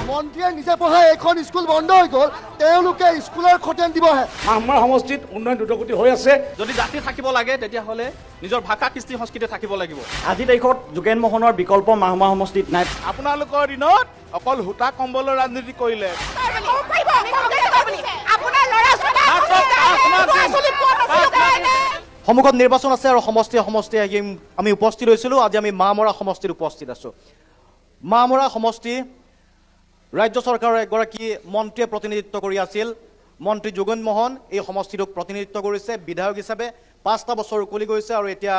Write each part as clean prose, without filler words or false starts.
মন্ত্ৰীয়ে নিজে পঢ়াই এইখন স্কুল বন্ধ হৈ গ'ল, তেওঁলোকে স্কুলৰ খতিয়ান দিবহে। আমাৰ সমষ্টিত উন্নয়ন দ্ৰুতগতি হৈ আছে। যদি জাতি থাকিব লাগে তেতিয়াহ'লে নিজৰ ভাষা কৃষ্টি সংস্কৃতি থাকিব লাগিব। আজি তাৰিখত যোগেন মোহনৰ বিকল্প মাহমা সমষ্টিত নাই। আপোনালোকৰ দিনত অকল সূতা কম্বলৰ ৰাজনীতি কৰিলে। সন্মুখত নিৰ্বাচন আছে আৰু সমষ্টি আমি উপস্থিত হৈছিলোঁ। আজি আমি মামৰা সমষ্টিত উপস্থিত আছোঁ। মামৰা সমষ্টি ৰাজ্য চৰকাৰৰ এগৰাকী মন্ত্ৰীয়ে প্ৰতিনিধিত্ব কৰি আছিল। মন্ত্ৰী যোগেন মোহন এই সমষ্টিটোক প্ৰতিনিধিত্ব কৰিছে। বিধায়ক হিচাপে 5টা বছৰ উকলি গৈছে আৰু এতিয়া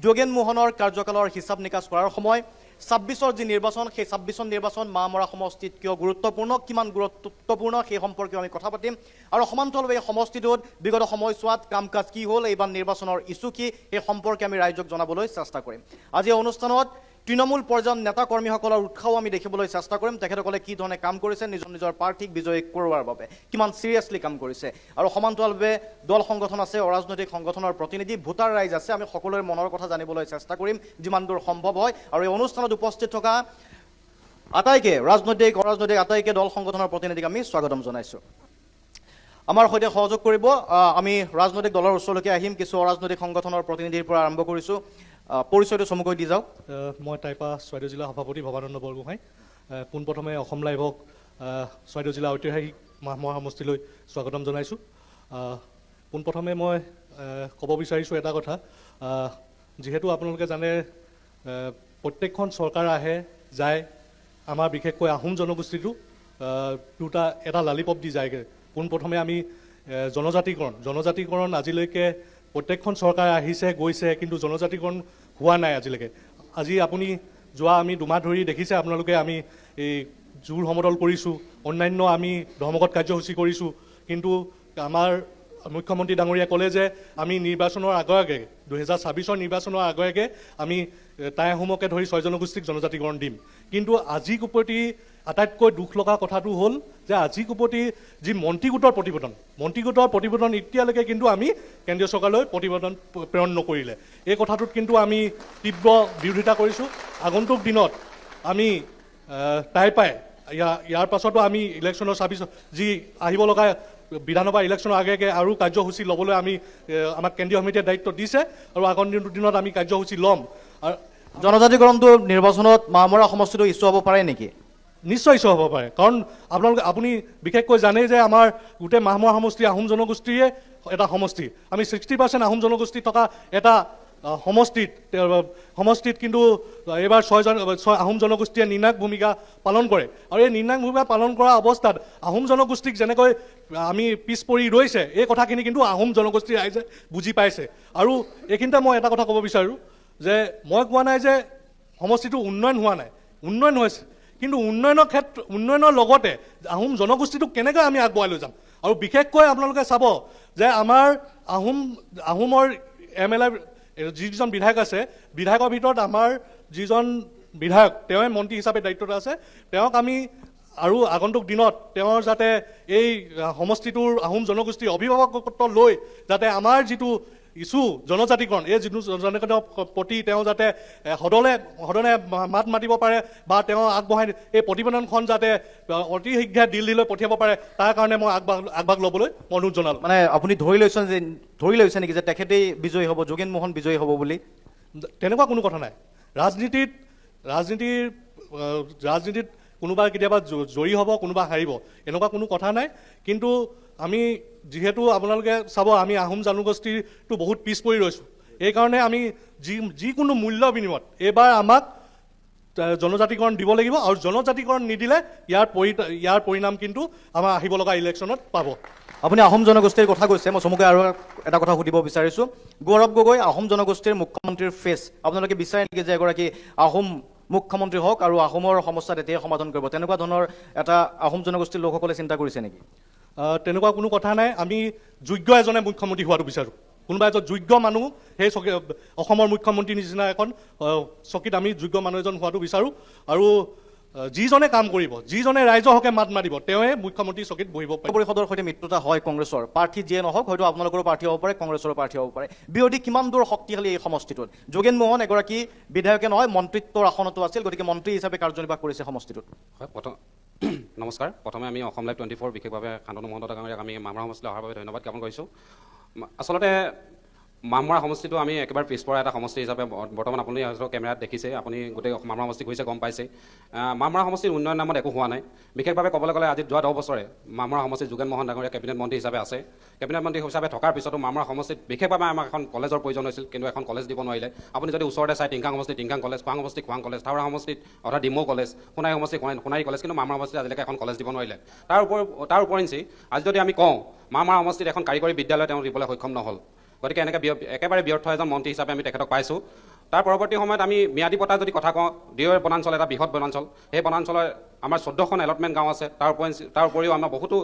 যোগেন মোহনৰ কাৰ্যকালৰ হিচাপ নিকাচ কৰাৰ সময়। 26ৰ যি নিৰ্বাচন, সেই 26ৰ নিৰ্বাচন মামৰা সমষ্টিত কিয় গুৰুত্বপূৰ্ণ, কিমান গুৰুত্বপূৰ্ণ সেই সম্পৰ্কে আমি কথা পাতিম। আৰু সমান্তৰালভাৱে এই সমষ্টিটোত বিগত সময়ছোৱাত কাম কাজ কি হ'ল, এইবাৰ নিৰ্বাচনৰ ইছ্যু কি, সেই সম্পৰ্কে আমি ৰাইজক জনাবলৈ চেষ্টা কৰিম। আজি এই অনুষ্ঠানত তৃণমূল পৰ্যায়ৰ নেতা কৰ্মীসকলৰ উৎসাহও আমি দেখিবলৈ চেষ্টা কৰিম। তেখেতসকলে কি ধৰণে কাম কৰিছে নিজৰ নিজৰ প্ৰাৰ্থীক বিজয়ী কৰোৱাৰ বাবে, কিমান চিৰিয়াছলি কাম কৰিছে। আৰু সমান্তৰালভাৱে দল সংগঠন আছে, অৰাজনৈতিক সংগঠনৰ প্ৰতিনিধি, ভোটাৰ ৰাইজ আছে। আমি সকলোৰে মনৰ কথা জানিবলৈ চেষ্টা কৰিম যিমান দূৰ সম্ভৱ হয়। আৰু এই অনুষ্ঠানত উপস্থিত থকা আটাইকে ৰাজনৈতিক অৰাজনৈতিক আটাইকে দল সংগঠনৰ প্ৰতিনিধিক আমি স্বাগতম জনাইছোঁ। আমাৰ সৈতে সহযোগ কৰিব আমি ৰাজনৈতিক দলৰ ওচৰলৈকে আহিম। কিছু অৰাজনৈতিক সংগঠনৰ প্ৰতিনিধিৰ পৰা আৰম্ভ কৰিছোঁ। পৰিচয়টো চমুকৈ দি যাওক। মই টাইপা চৰাইদেউ জিলা সভাপতি ভৱানন্দ বৰগোহাঁই। পোনপ্ৰথমে অসম লাইভক চৰাইদেউ জিলা ঐতিহাসিক মাহমৰা সমষ্টিলৈ স্বাগতম জনাইছোঁ। পোনপ্ৰথমে মই ক'ব বিচাৰিছোঁ এটা কথা, যিহেতু আপোনালোকে জানে প্ৰত্যেকখন চৰকাৰ আহে যায়, আমাৰ বিশেষকৈ আহোম জনগোষ্ঠীটো এটা লালিপপ দি যায়গৈ। পোনপ্ৰথমে আমি জনজাতিকৰণ আজিলৈকে প্ৰত্যেকখন চৰকাৰ আহিছে গৈছে, কিন্তু জনজাতিকৰণ হোৱা নাই আজিলৈকে। আজি আপুনি আমি 2 মাহ ধৰি দেখিছে আপোনালোকে, আমি এই জোৰ সমদল কৰিছোঁ, অন্যান্য আমি ধৰ্মঘট কাৰ্যসূচী কৰিছোঁ, কিন্তু আমাৰ মুখ্যমন্ত্ৰী ডাঙৰীয়াই ক'লে যে আমি নিৰ্বাচনৰ আগে 2026ৰ নিৰ্বাচনৰ আগে আমি টাই আহোমকে ধৰি 6 জনগোষ্ঠীক জনজাতিকৰণ দিম। কিন্তু আজি কোপতি আটাইতকৈ দুখ লগা কথাটো হ'ল যে আজি কোপতি যি মন্ত্ৰীগোটৰ প্ৰতিবেদন এতিয়ালৈকে কিন্তু আমি কেন্দ্ৰীয় চৰকাৰলৈ প্ৰতিবেদন প্ৰেৰণ নকৰিলে। এই কথাটোত কিন্তু আমি তীব্ৰ বিৰোধিতা কৰিছোঁ। আগন্তুক দিনত আমি টাইপাই ইয়াৰ পাছতো আমি ইলেকশ্যনৰ 26 যি আহিব লগা বিধানসভা ইলেকশ্যনৰ আগে আৰু কাৰ্যসূচী ল'বলৈ আমাক কেন্দ্ৰীয় সমিতিয়ে দায়িত্ব দিছে আৰু আগন্তুক দিনত আমি কাৰ্যসূচী ল'ম। আৰু জনজাতিকৰণটো নিৰ্বাচনত মামৰা সমষ্টিটো ইছ্যু হ'ব পাৰে নেকি? নিশ্চয় ইছ্যু হ'ব পাৰে, কাৰণ আপুনি বিশেষকৈ জানেই যে আমাৰ গোটেই মাহমৰা সমষ্টি আহোম জনগোষ্ঠীৰে এটা সমষ্টি। আমি 60% আহোম জনগোষ্ঠী থকা এটা সমষ্টিত কিন্তু এইবাৰ 6 আহোম জনগোষ্ঠীয়ে নিৰ্ণায়ক ভূমিকা পালন কৰে। আৰু এই নিৰ্ণায়ক ভূমিকা পালন কৰা অৱস্থাত আহোম জনগোষ্ঠীক যেনেকৈ আমি পিছ পৰি ৰৈছে, এই কথাখিনি কিন্তু আহোম জনগোষ্ঠীৰ ৰাইজে বুজি পাইছে। আৰু এইখিনিতে মই এটা কথা ক'ব বিচাৰোঁ যে মই কোৱা নাই যে সমষ্টিটো উন্নয়ন হোৱা নাই, উন্নয়ন হৈছে, কিন্তু উন্নয়নৰ লগতে আহোম জনগোষ্ঠীটোক কেনেকৈ আমি আগবঢ়াই লৈ যাম। আৰু বিশেষকৈ আপোনালোকে চাব যে আমাৰ আহোমৰ MLA যিজন বিধায়ক আছে, বিধায়কৰ ভিতৰত আমাৰ যিজন বিধায়ক তেওঁৱে মন্ত্ৰী হিচাপে দায়িত্বত আছে, তেওঁক আমি আৰু আগন্তুক দিনত তেওঁৰ যাতে এই সমষ্টিটোৰ আহোম জনগোষ্ঠীৰ অভিভাৱকত্ব লৈ যাতে আমাৰ যিটো ইছ্যু জনজাতিকৰণ, এই যিটো জনজাতিকৰণৰ প্ৰতি তেওঁ যাতে সদনে মাত মাতিব পাৰে বা তেওঁ আগবঢ়াই এই প্ৰতিবেদনখন যাতে অতি শীঘ্ৰে দিল্লীলৈ পঠিয়াব পাৰে, তাৰ কাৰণে মই আগভাগ ল'বলৈ অনুৰোধ জনালোঁ। মানে আপুনি ধৰি লৈছে নেকি যে তেখেতেই বিজয়ী হ'ব, যোগেন মোহন বিজয়ী হ'ব বুলি? তেনেকুৱা কোনো কথা নাই। ৰাজনীতিত কোনোবা কেতিয়াবা জয়ী হ'ব, কোনোবা হাৰিব, এনেকুৱা কোনো কথা নাই। কিন্তু আমি যিহেতু আপোনালোকে চাব আমি আহোম জনগোষ্ঠীটো বহুত পিছ পৰি ৰৈছোঁ, এইকাৰণে আমি যিকোনো মূল্য বিনিময়ত এইবাৰ আমাক জনজাতিকৰণ দিব লাগিব। আৰু জনজাতিকৰণ নিদিলে ইয়াৰ পৰিণাম কিন্তু আমাৰ আহিব লগা ইলেকশ্যনত পাব। আপুনি আহোম জনগোষ্ঠীৰ কথা কৈছে, মই চমুকৈ আৰু এটা কথা সুধিব বিচাৰিছোঁ। গৌৰৱ গগৈ আহোম জনগোষ্ঠীৰ মুখ্যমন্ত্ৰীৰ ফেচ, আপোনালোকে বিচাৰে নেকি যে এগৰাকী আহোম মুখ্যমন্ত্ৰী হওক আৰু আহোমৰ সমস্যা তেতিয়াই সমাধান কৰিব? তেনেকুৱা ধৰণৰ এটা আহোম জনগোষ্ঠীৰ লোকসকলে চিন্তা কৰিছে নেকি? তেনেকুৱা কোনো কথা নাই। আমি যোগ্য এজনে মুখ্যমন্ত্ৰী হোৱাটো বিচাৰোঁ। কোনোবা এজন যোগ্য মানুহ সেই অসমৰ মুখ্যমন্ত্ৰীৰ নিচিনা এখন চকীত আমি যোগ্য মানুহ এজন হোৱাটো বিচাৰোঁ। আৰু যিজনে কাম কৰিব, যিজনে ৰাইজৰ হকে মাত মাতিব, তেওঁৱে মুখ্যমন্ত্ৰী চকীত বহিব পাৰিব। পৰিষদৰ সৈতে মিত্ৰতা হয় কংগ্ৰেছৰ, প্ৰাৰ্থী যিয়ে নহওক, হয়তো আপোনালোকৰো প্ৰাৰ্থী হ'ব পাৰে, কংগ্ৰেছৰো প্ৰাৰ্থী হ'ব পাৰে। বিৰোধী কিমান দূৰ শক্তিশালী এই সমষ্টিটোত? যোগেন মোহন এগৰাকী বিধায়কে নহয়, মন্ত্ৰিত্বৰ আসনতো আছিল, গতিকে মন্ত্ৰী হিচাপে কাৰ্যনিৰ্বাহ কৰিছে সমষ্টিটোত। হয়, নমস্কাৰ। প্ৰথমে আমি অসম লাইভ 24 বিশেষভাৱে শান্তনু মহন্ত ডাঙৰীয়াক আমি মামৰা সমষ্টিলৈ অহাৰ বাবে ধন্যবাদ জ্ঞাপন কৰিছোঁ। আচলতে মামৰা সমষ্টিটো আমি একেবাৰে পিছপৰা এটা সমষ্টি হিচাপে বৰ্তমান আপুনি কেমেৰাত দেখিছে, আপুনি গোটেই মামৰা সমষ্টি ঘূৰিছে, গম পাইছে। মামৰা সমষ্টিৰ উন্নয়ন নামত একো হোৱা নাই। বিশেষভাৱে ক'বলৈ গ'লে আজি যোৱা 10 বছৰে মামৰা সমষ্টিত যোগেন মোহন ডাঙৰীয়া কেবিনেট মন্ত্ৰী হিচাপে আছে। কেবিনেট মন্ত্ৰী হিচাপে থকাৰ পিছতো মামৰা সমষ্টিত বিশেষভাৱে আমাক এখন কলেজৰ প্ৰয়োজন হৈছিল, কিন্তু এখন কলেজ দিব নোৱাৰিলে। আপুনি যদি ওচৰতে চাই টিংখাং সমষ্টি টিংখাং কলেজ, খোৱাং সমষ্টি খোৱাং কলেজ, থাওৰা সমষ্টিত অৰ্থাৎ ডিমৌ কলেজ, সোণাৰী সমষ্টি সোণাৰী কলেজ, কিন্তু মামৰা সমষ্টিত আজিলৈকে এখন কলেজ দিব নোৱাৰিলে। তাৰ উপৰিঞ্চি আজি যদি আমি কওঁ মামৰা সমষ্টিত এখন কাৰিকৰী বিদ্যালয় তেওঁ দিবলৈ সক্ষম নহ'ল। গতিকে এনেকৈ একেবাৰে ব্যৰ্থ এজন মন্ত্ৰী হিচাপে আমি তেখেতক পাইছোঁ। তাৰ পৰৱৰ্তী সময়ত আমি ম্যাদী পট্টা যদি কথা কওঁ, ডিঅ' বনাঞ্চল এটা বৃহৎ বনাঞ্চল, সেই বনাঞ্চলৰ আমাৰ 14খন এলটমেণ্ট গাঁও আছে। তাৰ উপৰিও আমাৰ বহুতো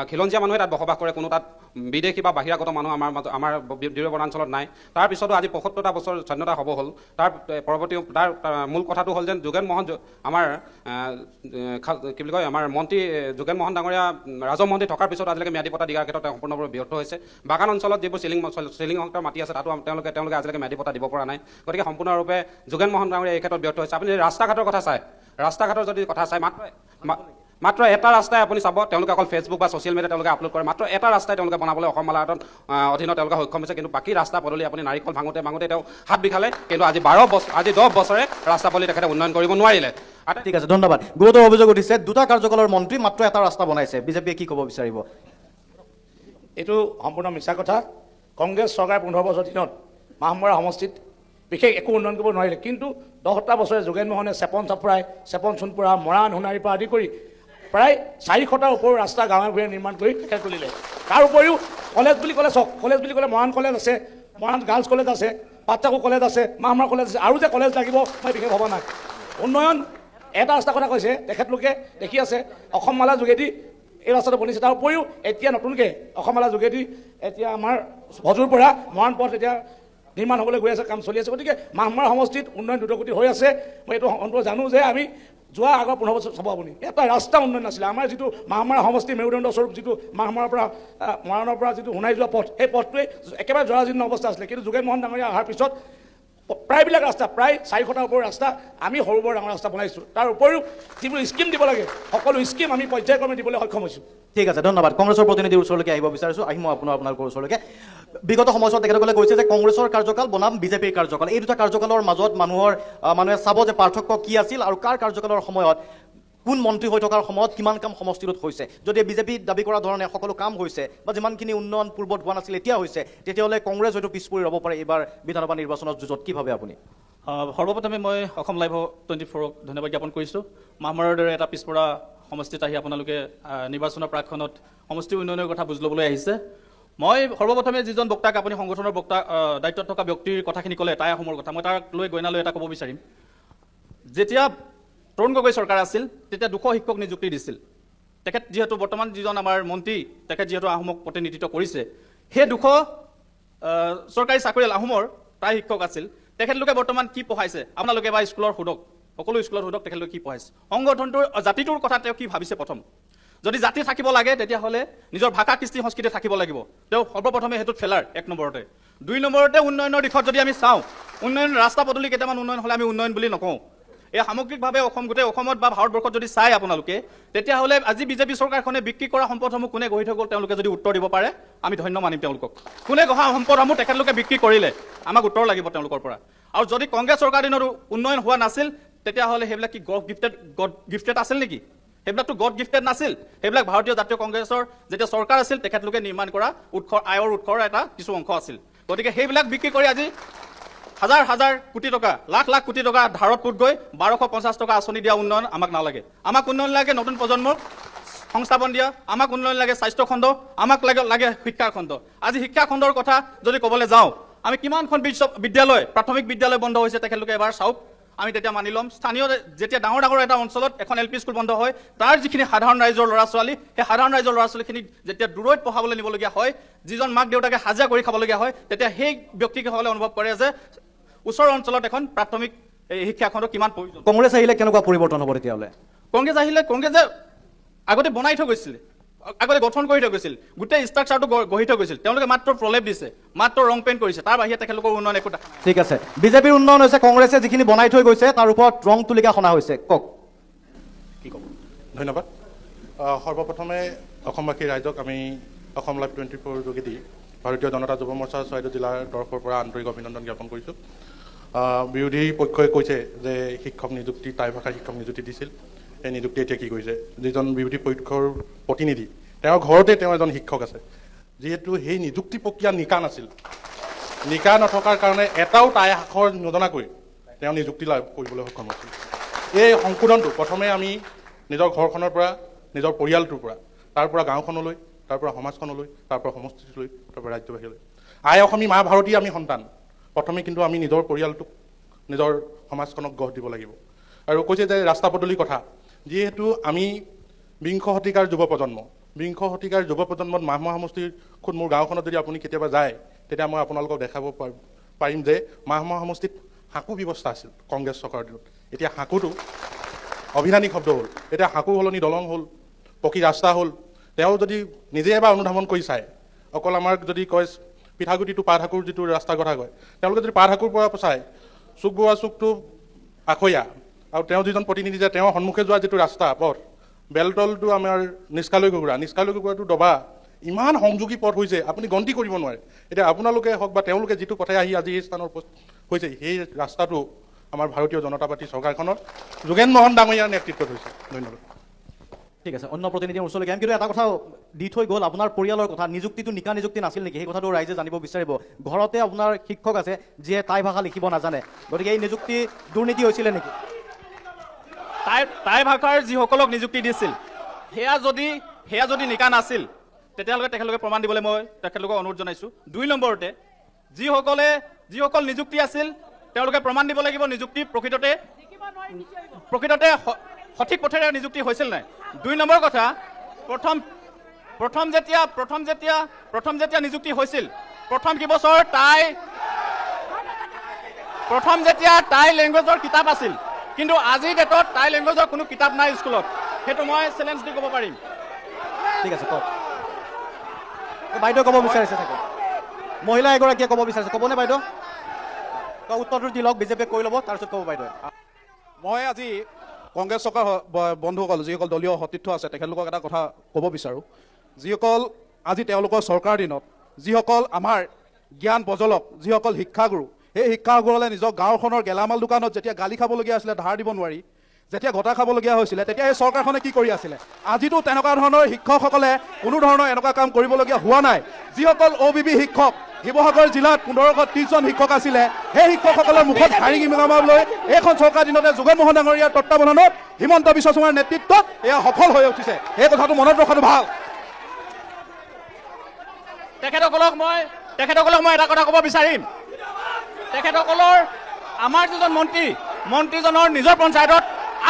খিলঞ্জীয়া মানুহে তাত বসবাস কৰে, কোনো তাত বিদেশী বা বাহিৰাগত মানুহ আমাৰ ডিঅ' বনাঞ্চলত নাই। তাৰপিছতো আজি 75টা বছৰ স্বাধীনতা হ'ব হ'ল। তাৰ মূল কথাটো হ'ল যেন যোগেন মোহন আমাৰ কি বুলি কয়, আমাৰ মন্ত্ৰী যোগেন মোহন ডাঙৰীয়া ৰাজহ মন্ত্ৰী থকাৰ পিছত আজিলৈকে ম্যাদী পট্টা দিয়াৰ ক্ষেত্ৰত তেওঁ সম্পূৰ্ণভাৱে ব্যৰ্থ হৈছে। বাগান অঞ্চলত যিবোৰ চিলিং হক্টৰ মাটি আছে, তাতো তেওঁলোকে আজিলৈকে ম্যাদী পট্টা দিব পৰা নাই। গতিকে সম্পূৰ্ণৰূপে যোগেন মোহন ডাঙৰীয়া এই ক্ষেত্ৰত ব্যৰ্থ হৈছে। আপুনি ৰাস্তা ঘাটৰ কথা চায়, ৰাস্তা ঘাটৰ যদি কথা চায়, মাত্ৰ এটা ৰাস্তাই আপুনি চাব, তেওঁলোকে অকল ফেচবুক বা ছ'চিয়েল মিডিয়াত তেওঁলোকে আপলোড কৰে, মাত্ৰ এটা ৰাস্তাই তেওঁলোকে বনাবলৈ অসম মালাৰ অধীনত তেওঁলোকে সক্ষম হৈছে। কিন্তু বাকী ৰাস্তা পদূলি আপুনি নাৰিকল ভাঙোতে তেওঁ হাত বিষালে, কিন্তু আজি 10 বছৰে ৰাস্তা পদূলি তেখেতে উন্নয়ন কৰিব নোৱাৰিলে। ঠিক আছে, ধন্যবাদ। গুৰুতৰ অভিযোগ উঠিছে, দুটা কাৰ্যকালৰ মন্ত্ৰী মাত্ৰ এটা ৰাস্তা বনাইছে, বিজেপিয়ে কি ক'ব বিচাৰিব? এইটো সম্পূৰ্ণ মিছা কথা। কংগ্ৰেছ চৰকাৰে 15 বছৰ দিনত মাহমৰা সমষ্টিত বিশেষ একো উন্নয়ন কৰিব নোৱাৰিলে, কিন্তু 10টা বছৰে যোগেন মোহনে চেপন চোনপুৰা, মৰাণ, সোণাৰীৰ পৰা আদি কৰি প্ৰায় 400টাৰ ওপৰৰ ৰাস্তা গাঁৱে ভূঞে নিৰ্মাণ কৰি তেখেত তুলিলে। তাৰ উপৰিও কলেজ বুলি ক'লে মৰাণ কলেজ আছে, মৰাণ গাৰ্লছ কলেজ আছে, পাটচাকু কলেজ আছে, মাহমৰা কলেজ আছে, আৰু যে কলেজ লাগিব মই বিশেষ ভবা নাই। উন্নয়ন এটা ৰাস্তাৰ কথা কৈছে, তেখেতলোকে দেখি আছে অসম মালা যোগেদি এই ৰাস্তাটো বনিছে। তাৰ উপৰিও এতিয়া নতুনকৈ অসম মালা যোগেদি এতিয়া আমাৰ ভজুৰ পৰা মৰাণ পথ এতিয়া নিৰ্মাণ হ'বলৈ গৈ আছে, কাম চলি আছে। গতিকে মাহমৰা সমষ্টিত উন্নয়ন দ্ৰুতগতি হৈ আছে। মই এইটো জানো যে আমি যোৱা আগৰ 15 বছৰ চাব, আপুনি এটা ৰাস্তা উন্নয়ন নাছিলে। আমাৰ যিটো মাহমৰা সমষ্টিৰ মেৰুদণ্ড স্বৰূপ যিটো মাহমৰাৰ পৰা মৰাণৰ পৰা যিটো সোণাৰী যোৱা পথ, সেই পথটোৱে একেবাৰে জৰাজীৰ্ণ অৱস্থা আছিলে। কিন্তু যোগেন মোহন ডাঙৰীয়া অহাৰ পিছত প্ৰায়বিলাক ৰাস্তা, প্ৰায় 400টাৰ ওপৰৰ ৰাস্তা আমি সৰু বৰ ডাঙৰ ৰাস্তা বনাইছোঁ। তাৰ উপৰিও যিবোৰ স্কিম দিব লাগে, সকলো স্কিম আমি পৰ্যায়ক্ৰমে দিবলৈ সক্ষম হৈছোঁ। ঠিক আছে, ধন্যবাদ। কংগ্ৰেছৰ প্ৰতিনিধিৰ ওচৰলৈকে আহিব বিচাৰিছোঁ, আহিম আপোনালোকৰ ওচৰলৈকে। বিগত সময়ছোৱাত তেখেতসকলে কৈছে যে কংগ্ৰেছৰ কাৰ্যকাল বনাম বিজেপিৰ কাৰ্যকাল, এই দুটা কাৰ্যকালৰ মাজত মানুহে চাব যে পাৰ্থক্য কি আছিল আৰু কাৰ কাৰ্যকালৰ সময়ত কোন মন্ত্ৰী হৈ থকাৰ সময়ত কিমান কাম সমষ্টিটোত হৈছে। যদি বিজেপি দাবী কৰা ধৰণে সকলো কাম হৈছে বা যিমানখিনি উন্নয়ন পূৰ্বত হোৱা নাছিল এতিয়া হৈছে, তেতিয়াহ'লে কংগ্ৰেছ হয়তো পিছপৰি ৰ'ব পাৰে এইবাৰ বিধানসভা নিৰ্বাচনৰ যুঁজত। কি ভাবে আপুনি? সৰ্বপ্ৰথমে মই অসম লাইভ 24ক ধন্যবাদ জ্ঞাপন কৰিছোঁ। মাহমৰাৰ দৰে এটা পিছপৰা সমষ্টিত আহি আপোনালোকে নিৰ্বাচনৰ প্ৰাক্ষণত সমষ্টি উন্নয়নৰ কথা বুজ ল'বলৈ আহিছে। মই সৰ্বপ্ৰথমে যিজন বক্তাক আপুনি সংগঠনৰ দায়িত্বত থকা ব্যক্তিৰ কথাখিনি ক'লে, তাই আহোমৰ কথা, মই তাক লৈ গইনালৈ এটা ক'ব বিচাৰিম। যেতিয়া তৰুণ গগৈ চৰকাৰ আছিল তেতিয়া 200 শিক্ষক নিযুক্তি দিছিল। তেখেত যিহেতু বৰ্তমান যিজন আমাৰ মন্ত্ৰী, তেখেত যিহেতু আহোমক প্ৰতিনিধিত্ব কৰিছে, সেই 200 চৰকাৰী চাকৰিয়াল আহোমৰ প্ৰায় শিক্ষক আছিল। তেখেতলোকে বৰ্তমান কি পঢ়াইছে আপোনালোকে বা স্কুলৰ সোধক, সকলো স্কুলত সোধক তেখেতলোকে কি পঢ়াইছে। সংগঠনটোৰ জাতিটোৰ কথা তেওঁ কি ভাবিছে? প্ৰথম যদি জাতি থাকিব লাগে তেতিয়াহ'লে নিজৰ ভাষা কৃষ্টি সংস্কৃতি থাকিব লাগিব। তেওঁ সৰ্বপ্ৰথমে সেইটোত ফেলাৰ 1 নম্বৰতে। 2 নম্বৰতে উন্নয়নৰ দিশত যদি আমি চাওঁ, উন্নয়ন ৰাস্তা পদূলি কেইটামান উন্নয়ন হ'লে আমি উন্নয়ন বুলি নকওঁ। এই সামগ্ৰিকভাৱে গোটেই অসমত বা ভাৰতবৰ্ষত যদি চাই আপোনালোকে, তেতিয়াহ'লে আজি বিজেপি চৰকাৰখনে বিক্ৰী কৰা সম্পদসমূহ কোনে গঢ়ি থৈ গ'ল, তেওঁলোকে যদি উত্তৰ দিব পাৰে আমি ধন্য মানিম তেওঁলোকক। কোনে গঢ়া সম্পদসমূহ তেখেতলোকে বিক্ৰী কৰিলে, আমাক উত্তৰ লাগিব তেওঁলোকৰ পৰা। আৰু যদি কংগ্ৰেছ চৰকাৰ দিনত উন্নয়ন হোৱা নাছিল, তেতিয়াহ'লে সেইবিলাক কি গড গিফটেড আছিল নেকি? সেইবিলাকতো গড গিফটেড নাছিল। সেইবিলাক ভাৰতীয় জাতীয় কংগ্ৰেছৰ যেতিয়া চৰকাৰ আছিল তেখেতলোকে নিৰ্মাণ কৰা আয়ৰ উৎসৰ এটা কিছু অংশ আছিল। গতিকে সেইবিলাক বিক্ৰী কৰি আজি হাজাৰ কোটি টকা, লাখ কোটি টকা ধাৰত পোত গৈ 1250 টকা আঁচনি দিয়া উন্নয়ন আমাক নালাগে। আমাক উন্নয়ন লাগে নতুন প্ৰজন্মক সংস্থাপন দিয়া, আমাক উন্নয়ন লাগে স্বাস্থ্য খণ্ড, আমাক লাগে শিক্ষা খণ্ড। আজি শিক্ষা খণ্ডৰ কথা যদি ক'বলৈ যাওঁ, আমি কিমানখন বিদ্যালয়, প্ৰাথমিক বিদ্যালয় বন্ধ হৈছে তেখেতলোকে এবাৰ চাওক, আমি তেতিয়া মানি ল'ম। স্থানীয় যেতিয়া ডাঙৰ এটা অঞ্চলত এখন LP স্কুল বন্ধ হয়, তাৰ যিখিনি সাধাৰণ ৰাইজৰ ল'ৰা ছোৱালী, সেই সাধাৰণ ৰাইজৰ ল'ৰা ছোৱালীখিনিক যেতিয়া দূৰৈত পঢ়াবলৈ নিবলগীয়া হয়, যিজন মাক দেউতাকে হাজিৰা কৰি খাবলগীয়া হয়, তেতিয়া সেই ব্যক্তিসকলে অনুভৱ কৰে যে ওচৰৰ অঞ্চলত এখন প্ৰাথমিক শিক্ষাখণ্ড কিমান প্ৰয়োজন। কংগ্ৰেছ আহিলে কেনেকুৱা পৰিৱৰ্তন হ'ব তেতিয়াহ'লে? কংগ্ৰেছ আহিলে কংগ্ৰেছে আগতে বনাই থৈ গৈছিলে, আগতে গঠন কৰি থৈ গৈছিল, গোটেই ষ্ট্ৰাকচাৰটো গঢ়ি থৈ গৈছিল। তেওঁলোকে মাত্ৰ প্ৰলেপ দিছে, মাত্ৰ ৰং পেইণ্ট কৰিছে, তাৰ বাহিৰে তেখেতলোকৰ উন্নয়ন একো দেখা নাই। ঠিক আছে, বিজেপিৰ উন্নয়ন হৈছে, কংগ্ৰেছে যিখিনি বনাই থৈ গৈছে তাৰ ওপৰত ৰং তুলিকা সনা হৈছে। কওক। কি ক'ব? ধন্যবাদ। সৰ্বপ্ৰথমে অসমবাসী ৰাইজক আমি অসম লাইভ 24 যোগেদি ভাৰতীয় জনতা যুৱ মৰ্চা চৰাইদেউ জিলাৰ তৰফৰ পৰা আন্তৰিক অভিনন্দন জ্ঞাপন কৰিছোঁ। বিৰোধী পক্ষই কৈছে যে শিক্ষক নিযুক্তি, টাই ভাষাৰ শিক্ষক নিযুক্তি দিছিল, সেই নিযুক্তি এতিয়া কি কৰিছে? যিজন বিৰোধী পক্ষৰ প্ৰতিনিধি, তেওঁৰ ঘৰতে তেওঁ এজন শিক্ষক আছে, যিহেতু সেই নিযুক্তি প্ৰক্ৰিয়া নিকা নাছিল, নিকা নথকাৰ কাৰণে এটাও টাই আখৰ নজনাকৈ তেওঁ নিযুক্তি লাভ কৰিবলৈ সক্ষম হৈছিল। এই সংশোধনটো প্ৰথমে আমি নিজৰ ঘৰখনৰ পৰা, নিজৰ পৰিয়ালটোৰ পৰা, তাৰ পৰা গাঁওখনলৈ, তাৰ পৰা সমাজখনলৈ, তাৰ পৰা সমষ্টিলৈ, তাৰ পৰা ৰাজ্যবাসীলৈ, আই অসমী মা ভাৰতী আমি সন্তান, প্ৰথমে কিন্তু আমি নিজৰ পৰিয়ালটোক, নিজৰ সমাজখনক গঢ় দিব লাগিব। আৰু কৈছে যে ৰাস্তা পদূলিৰ কথা, যিহেতু আমি বিংশ শতিকাৰ যুৱ প্ৰজন্ম, বিংশ শতিকাৰ যুৱ প্ৰজন্মত মাহমৰা সমষ্টিৰ খুদ মোৰ গাঁওখনত যদি আপুনি কেতিয়াবা যায়, তেতিয়া মই আপোনালোকক দেখাব পাৰিম যে মাহমৰা সমষ্টিত হাকু ব্যৱস্থা আছিল কংগ্ৰেছ চৰকাৰৰ দিনত। এতিয়া হাকুটো অভিধানিক শব্দ হ'ল, এতিয়া হাকু সলনি দলং হ'ল, পকী ৰাস্তা হ'ল। তেওঁ যদি নিজে এবাৰ অনুধাৱন কৰি চায়, অকল আমাক যদি কয় পিঠাগুটিটো পাত হাকুৰ যিটো ৰাস্তাৰ কথা কয়, তেওঁলোকে যদি পাত হাকুৰ পৰা চায়, চুক বোৱা চুকটো আখৈয়া, আৰু তেওঁ যিজন প্ৰতিনিধি যে তেওঁৰ সন্মুখে যোৱা যিটো ৰাস্তা পথ, বেলতলটো আমাৰ নিষ্কালৈ কুকুৰাটো দবা, ইমান সংযোগী পথ হৈছে আপুনি গন্তি কৰিব নোৱাৰে। এতিয়া আপোনালোকে হওক বা তেওঁলোকে যিটো পথে আহি আজি এই স্থানৰ হৈছে, সেই ৰাস্তাটো আমাৰ ভাৰতীয় জনতা পাৰ্টি চৰকাৰখনত যোগেন মোহন ডাঙৰীয়াৰ নেতৃত্বত হৈছে। ধন্যবাদ। ঠিক আছে, অন্য প্ৰতিনিধিৰ ওচৰলৈ যাম, কিন্তু এটা কথা দি থৈ গ'ল, আপোনাৰ পৰিয়ালৰ কথা। নিযুক্তিটো নিকা নিযুক্তি নাছিল নেকি? সেই কথাটো ৰাইজে জানিব বিচাৰিব। ঘৰতে আপোনাৰ শিক্ষক আছে যিয়ে টাই ভাষা লিখিব নাজানে, গতিকে এই নিযুক্তি দুৰ্নীতি হৈছিলে নেকি? টাই ভাষাৰ যিসকলক নিযুক্তি দিছিল, সেয়া যদি নিকা নাছিল, তেতিয়াহ'লে তেখেতলোকে প্ৰমাণ দিবলৈ মই তেখেতলোকক অনুৰোধ জনাইছোঁ। 2 নম্বৰতে যিসকল নিযুক্তি আছিল, তেওঁলোকে প্ৰমাণ দিব লাগিব নিযুক্তি প্ৰকৃততে সঠিক পথেৰে নিযুক্তি হৈছিল নাই। 2 নম্বৰ কথা, প্ৰথম যেতিয়া নিযুক্তি হৈছিল, প্ৰথম কেইবছৰ যেতিয়া টাই লেংগুৱেজৰ কিতাপ আছিল, কিন্তু আজিৰ ডেটত টাই লেংগুৱেজৰ কোনো কিতাপ নাই স্কুলত। সেইটো মই চেলেঞ্জ দি ক'ব পাৰিম। ঠিক আছে, কওক। বাইদেউ ক'ব বিচাৰিছে চাগে, মহিলা এগৰাকীয়ে ক'ব বিচাৰিছে, ক'বনে বাইদেউ? উত্তৰটো দি লওক, বিজেপিয়ে কৈ ল'ব, তাৰপিছত ক'ব বাইদেউ। মই আজি কংগ্ৰেছ চৰকাৰ বন্ধুসকল, যিসকল দলীয় সতীৰ্থ আছে, তেখেতলোকক এটা কথা ক'ব বিচাৰোঁ। যিসকল আজি তেওঁলোকৰ চৰকাৰ দিনত, যিসকল আমাৰ জ্ঞান প্ৰজ্বলক, যিসকল শিক্ষাগুৰু, সেই শিক্ষাগুৰুলে নিজৰ গাঁওখনৰ গেলামাল দোকানত যেতিয়া গালি খাবলগীয়া আছিলে, ধাৰ দিব নোৱাৰি যেতিয়া ঘটা খাবলগীয়া হৈছিলে, তেতিয়া এই চৰকাৰখনে কি কৰি আছিলে? আজিতো তেনেকুৱা ধৰণৰ শিক্ষকসকলে কোনো ধৰণৰ এনেকুৱা কাম কৰিবলগীয়া হোৱা নাই। যিসকল OBB শিক্ষক শিৱসাগৰ জিলাত 1530জন শিক্ষক আছিলে, সেই শিক্ষকসকলৰ মুখত হাঁহি মাৰিবলৈ এইখন চৰকাৰ দিনতে যোগেন মোহন ডাঙৰীয়াৰ তত্বাৱধানত হিমন্ত বিশ্ব শৰ্মাৰ নেতৃত্বত এয়া সফল হৈ উঠিছে। এই কথাটো মনত ৰখাটো ভাল। তেখেতসকলক মই এটা কথা ক'ব বিচাৰিম। তেখেতসকলৰ আমাৰ যিজন মন্ত্ৰীজনৰ নিজৰ পঞ্চায়তত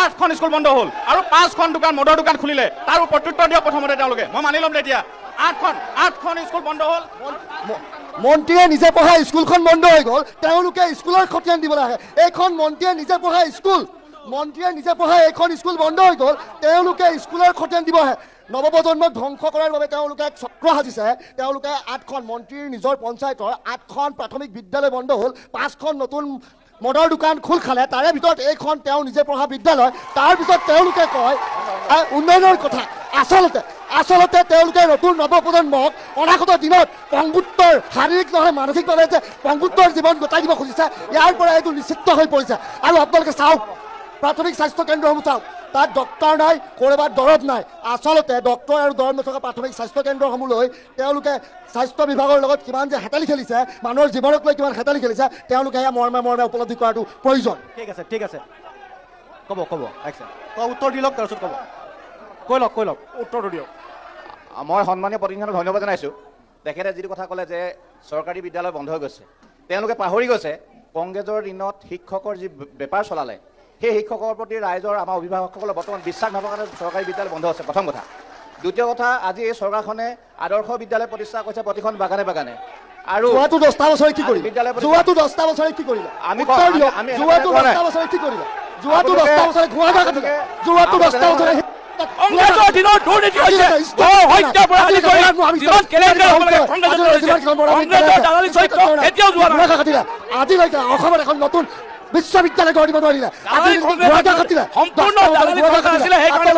8খন স্কুল বন্ধ হ'ল আৰু 5খন মদৰ দোকান খুলিলে। তাৰ প্ৰত্যুত্তৰ দিয়ক প্ৰথমতে তেওঁলোকে, মই মানি ল'ম তেতিয়া। 8খন স্কুল বন্ধ হ'ল। মন্ত্ৰীয়ে নিজে পঢ়া স্কুলখন বন্ধ হৈ গ'ল, তেওঁলোকে স্কুলৰ খতিয়ান দিবলৈ আহে। এইখন মন্ত্ৰীয়ে নিজে পঢ়া স্কুল, মন্ত্ৰীয়ে নিজে পঢ়া এইখন স্কুল বন্ধ হৈ গ'ল, তেওঁলোকে স্কুলৰ খতিয়ান দিব আহে। নৱপ্ৰজন্মক ধ্বংস কৰাৰ বাবে তেওঁলোকে এক চক্ৰ সাজিছে। তেওঁলোকে 8খন মন্ত্ৰীৰ নিজৰ পঞ্চায়তৰ 8খন প্ৰাথমিক বিদ্যালয় বন্ধ হ'ল, 5খন নতুন মদৰ দোকান খোল খালে, তাৰে ভিতৰত এইখন তেওঁ নিজে পঢ়া বিদ্যালয়। তাৰপিছত তেওঁলোকে কয় উন্নয়নৰ কথা। আচলতে তেওঁলোকে নতুন নৱপ্ৰজন্মক অনাগত দিনত পংগুত্বৰ, শাৰীৰিক নহয় মানসিকভাৱে যে পংগুত্বৰ জীৱন গতাই দিব খুজিছে, ইয়াৰ পৰা এইটো নিশ্চিত হৈ পৰিছে। আৰু আপোনালোকে চাওক, প্ৰাথমিক স্বাস্থ্য কেন্দ্ৰসমূহ চাওক, তাত ডক্টৰ নাই, ক'ৰবাত দৰৱ নাই। আচলতে ডক্টৰ আৰু দৰৱ নথকা প্ৰাথমিক স্বাস্থ্য কেন্দ্ৰসমূহলৈ তেওঁলোকে স্বাস্থ্য বিভাগৰ লগত কিমান যে হেতালি খেলিছে, মানুহৰ জীৱনক লৈ কিমান হেতালি খেলিছে, তেওঁলোকে সেয়া মৰ্মে উপলব্ধি কৰাটো প্ৰয়োজন। ঠিক আছে, ক'ব উত্তৰ দি লওক, তাৰপিছত ক'ব। কৈ লওক উত্তৰটো দিয়ক। মই সন্মানীয় প্ৰতিনিধিজনক ধন্যবাদ জনাইছোঁ। তেখেতে যিটো কথা ক'লে যে চৰকাৰী বিদ্যালয় বন্ধ হৈ গৈছে, তেওঁলোকে পাহৰি গৈছে কংগ্ৰেছৰ দিনত শিক্ষকৰ যি বেপাৰ চলালে, সেই শিক্ষকৰ প্ৰতি ৰাইজৰ, আমাৰ অভিভাৱকসকলৰ বৰ্তমান বিশ্বাস নথকাৰ কাৰণে চৰকাৰী বিদ্যালয় বন্ধ হৈছে, প্ৰথম কথা। দ্বিতীয় কথা, আজি এই চৰকাৰখনে আদৰ্শ বিদ্যালয় প্ৰতিষ্ঠা কৰিছে প্ৰতিখন বাগানে বাগানে। আৰু যোৱাটো 10টা বছৰে কি কৰিলে? বিদ্যালয় যোৱাটো 10টা বছৰে কি কৰিলে? আমি যোৱাটো 10টা বছৰে কি কৰিলে? যোৱাটো 10টা বছৰে ঘোঁৰাটা কাটিলে যোৱাটো 10টা বছৰে কংগ্ৰেছৰ দিনত দুৰ্নীতি হৈছে হত্যাৰ পৰা আদি কৰি যিমান কেলেংকাৰী হ'ব লাগে কংগ্ৰেছৰ দালালি চৰিত্ৰ এতিয়াও যোৱা নাই। কাটিলে আজিলৈকে অসমত এখন নতুন বিশ্ববিদ্যালয় গঢ় দিব নোৱাৰিলে সম্পূৰ্ণ দালালি চৰকাৰ আছিলে সেইকাৰণে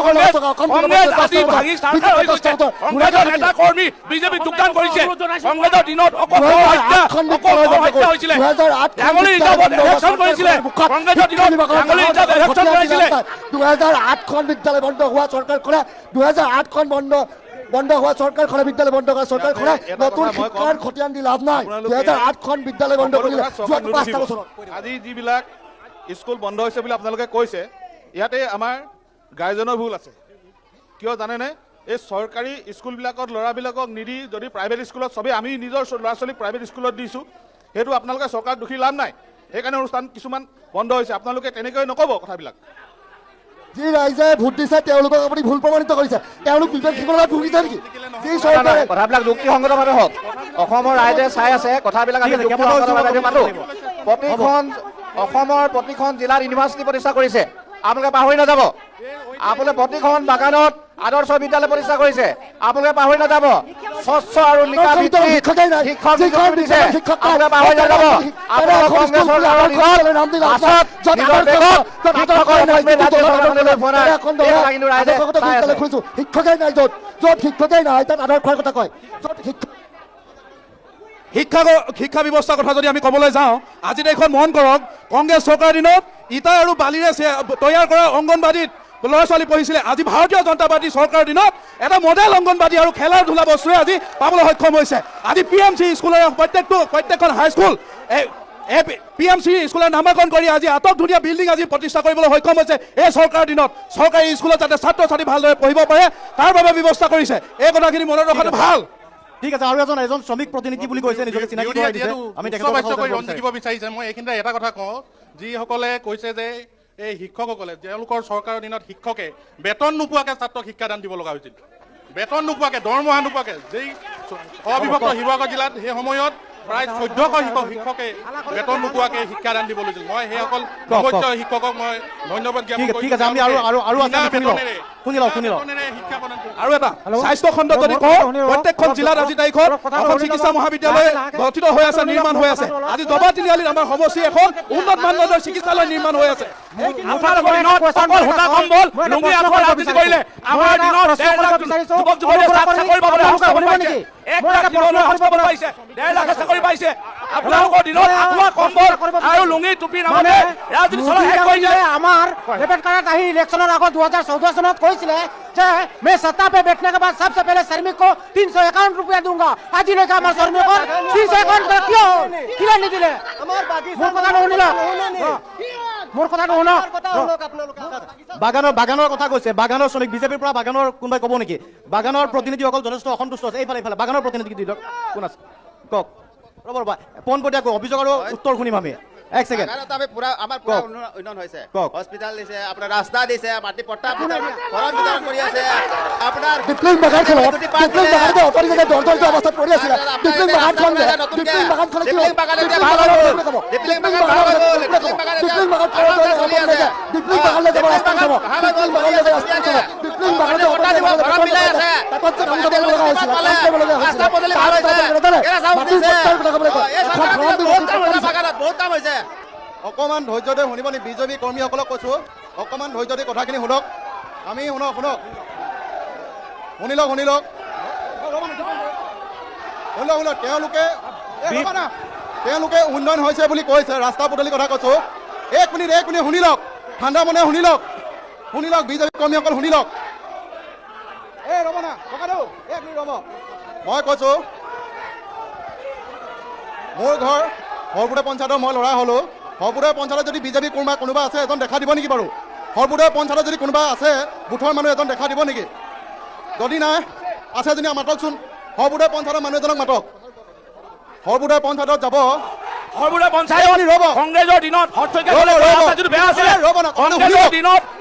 কংগ্ৰেছ আজি ভাগি চৰকাৰ হৈ গৈছে। কংগ্ৰেছৰ নেতা কৰ্মী বিজেপি যোগদান কৰিছে। কংগ্ৰেছৰ দিনত অকল হত্যা হৈছিলে। ডাঙলি ৰিজাৰ্ভত ইলেকশ্যন কৰিছিলে। কংগ্ৰেছৰ দিনত ডাঙলি ৰিজাৰ্ভ ইলেকশ্যন কৰাইছিলে। 2008খন বিদ্যালয় বন্ধ হোৱা চৰকাৰখনে 2008খন বন্ধ হোৱা চৰকাৰখনে বিদ্যালয় বন্ধ কৰা চৰকাৰখনে নতুন শিক্ষাৰ খতিয়ান দি লাভ নাই। 2008খন বিদ্যালয় বন্ধ কৰিলে যোৱাটো 5টা বছৰত। আজি যিবিলাক স্কুল বন্ধ হৈছে বুলি আপোনালোকে কৈছে, ইয়াতে আমাৰ গাৰ্জেনৰ ভুল আছে। কিয় জানেনে? এই চৰকাৰী স্কুলবিলাকত ল'ৰাবিলাকক নিদি যদি প্ৰাইভেট স্কুলত চবেই আমি নিজৰ ল'ৰা ছোৱালীক প্ৰাইভেট স্কুলত দিছোঁ, সেইটো আপোনালোকে চৰকাৰক দুখী লাভ নাই। সেইকাৰণে অনুষ্ঠান কিছুমান বন্ধ হৈছে। আপোনালোকে তেনেকৈ নক'ব কথাবিলাক। যি ৰাইজে ভোট দিছে তেওঁলোকক আপুনি ভুল প্ৰমাণিত কৰিছে। তেওঁলোক বিবেক শিকলত ভুগিছে নেকি? যি চৰকাৰে কথাবিলাক যুক্তিসংগতভাৱে হওক। অসমৰ ৰাইজে চাই আছে, কথাবিলাক আমি যুক্তিসংগতভাৱে পাতো। অসমৰ প্ৰতিখন জিলাত ইউনিভাৰ্চিটি প্ৰতিষ্ঠা কৰিছে, আপোনালোকে পাহৰি নাযাব। আপোনালোকে প্ৰতিখন বাগানত আদৰ্শ বিদ্যালয় প্ৰতিষ্ঠা কৰিছে, আপোনালোকে পাহৰি নাযাব। স্বচ্ছ আৰু লিখা ভিত্তিত শিক্ষক দিছে, আপোনালোকে পাহৰি নাযাব। আপোনালোকে কংগ্ৰেছ চৰকাৰৰ দিনত বাছত নিজৰ বেগত শিক্ষকৰ শিক্ষকেই নাই, য'ত শিক্ষকেই নাই তাত আদৰ্শৰ কথা কয়। য'ত শিক্ষা ব্যৱস্থাৰ কথা যদি আমি ক'বলৈ যাওঁ, আজি দেশখন মন কৰক, কংগ্ৰেছ চৰকাৰৰ দিনত ইটা আৰু বালিৰে তৈয়াৰ কৰা অংগনবাদীত ল'ৰা ছোৱালী পঢ়িছিলে। আজি ভাৰতীয় জনতা পাৰ্টী চৰকাৰৰ দিনত এটা মডেল অংগনবাদী আৰু খেলাৰ ধূলা বস্তুৱে আজি পাবলৈ সক্ষম হৈছে। আজি PMC স্কুলৰ প্ৰত্যেকখন হাইস্কুল PMC স্কুলৰ নামাকৰণ কৰি আজি আটক ধুনীয়া বিল্ডিং আজি প্ৰতিষ্ঠা কৰিবলৈ সক্ষম হৈছে। এই চৰকাৰৰ দিনত চৰকাৰী স্কুলত যাতে ছাত্ৰ ছাত্ৰী ভালদৰে পঢ়িব পাৰে তাৰ বাবে ব্যৱস্থা কৰিছে। এই কথাখিনি মনত ৰখাটো ভাল। ঠিক আছে, আৰু এজন শ্ৰমিক প্ৰতিনিধি বুলি কৈছে, নিজকে চিনাকি কৰাই দিছে। আমি দিব বিচাৰিছে। মই এইখিনিতে এটা কথা কওঁ, যিসকলে কৈছে যে এই শিক্ষকসকলে তেওঁলোকৰ চৰকাৰৰ দিনত শিক্ষকে বেতন নোপোৱাকৈ ছাত্ৰক শিক্ষাদান দিব লগা হৈছিল। বেতন নোপোৱাকৈ, দৰমহা নোপোৱাকৈ। যেই অবিভক্ত শিৱসাগৰ জিলাত সেই সময়ত প্ৰায় 1400 শিক্ষকে বেতন নোপোৱাকৈ শিক্ষাদান দিব লৈছিল। মই সেইসকল শিক্ষকক মই ধন্যবাদ জ্ঞাপন কৰিছোঁ। ঠিক আছে, আমি আৰু আৰু এটা স্বাস্থ্য খণ্ডত যদি কওঁ, প্ৰত্যেকখন জিলাত আজি তাৰিখত এখন চিকিৎসা মহাবিদ্যালয় গঠিত হৈ আছে, নিৰ্মাণ হৈ আছে। আজি দবা তিনিআলিত আমাৰ সমষ্টি এখন উন্নত মানদণ্ডৰ চিকিৎসালয় নিৰ্মাণ হৈ আছে। আপোনালোকৰ দিনত আঁঠুৱা কম্বল আৰু লুঙি টুপি নামে ৰাজনীতি চলাই শেষ কৰি দিলে। আমাৰ डेबिट कार्ड आही इलेक्शनर आगो 2014 सनत কৈছিলে যে मैं सत्ता पे बैठने के बाद सबसे पहले श्रमिक को 351 रुपया दूंगा। आज लेके আমার শ্ৰমিকৰ 351 কিয় নিদিলে? মোৰ কথা নুশুনিলা, মোৰ কথা নুশুনা। বাগানৰ কথা কৈছে, বাগানৰ শ্ৰমিক বিজেপিৰ পৰা বাগানৰ কোনোবাই ক'ব নেকি? বাগানৰ প্ৰতিনিধিসকল যথেষ্ট অসন্তুষ্ট আছে। এইফালে বাগানৰ প্ৰতিনিধি কোন আছে কওক? ৰ'বা পোনপটীয়াকৈ অভিযোগ আৰু উত্তৰ শুনিম আমি। এক সেকেন্ড। আমাৰ পুৰা উন্নয়ন হৈছে, হস্পিটাল দিছে, আপোনাৰ ৰাস্তা দিছে, মাটি পট্টা ঘৰৰ বিতৰণ কৰি আছে। আপোনাৰ ডিপ্লিং বাগানখন অপৰিচিত দৰ্দৰ অৱস্থাত পৰি আছিলে। ডিপ্লিং বাগানখন অকমান ধৈৰ্য ধৰি শুনিব নি? বিজেপি কৰ্মীসকলক কৈছো, অকমান ধৈৰ্য ধৰি কথাখিনি শুনক। আমি শুনক শুনি লওক তেওঁলোকে উন্নয়ন হৈছে বুলি কৈছে, ৰাস্তা পদূলিৰ কথা কৈছো। এক মিনিট শুনি লওক, ঠাণ্ডা মনে শুনি লওক বিজেপি কৰ্মীসকল শুনি লওক। মই কৈছো, মোৰ ঘৰ হৰপুৰা পঞ্চায়তৰ, মই ল'ৰা হ'লো। হৰপুৰা পঞ্চায়তত যদি বিজেপি কোনোবা আছে এজন দেখা দিব নেকি বাৰু? হৰপুৰা পঞ্চায়তত যদি কোনোবা আছে বুথৰ মানুহ এজন দেখা দিব নেকি? যদি নাই আছে যদি মাতকচোন। হৰপুৰা পঞ্চায়তৰ মানুহ এজনক মাতক। হৰপুৰা পঞ্চায়তত যাব। হৰপুৰা পঞ্চায়ত কংগ্ৰেছৰ দিনত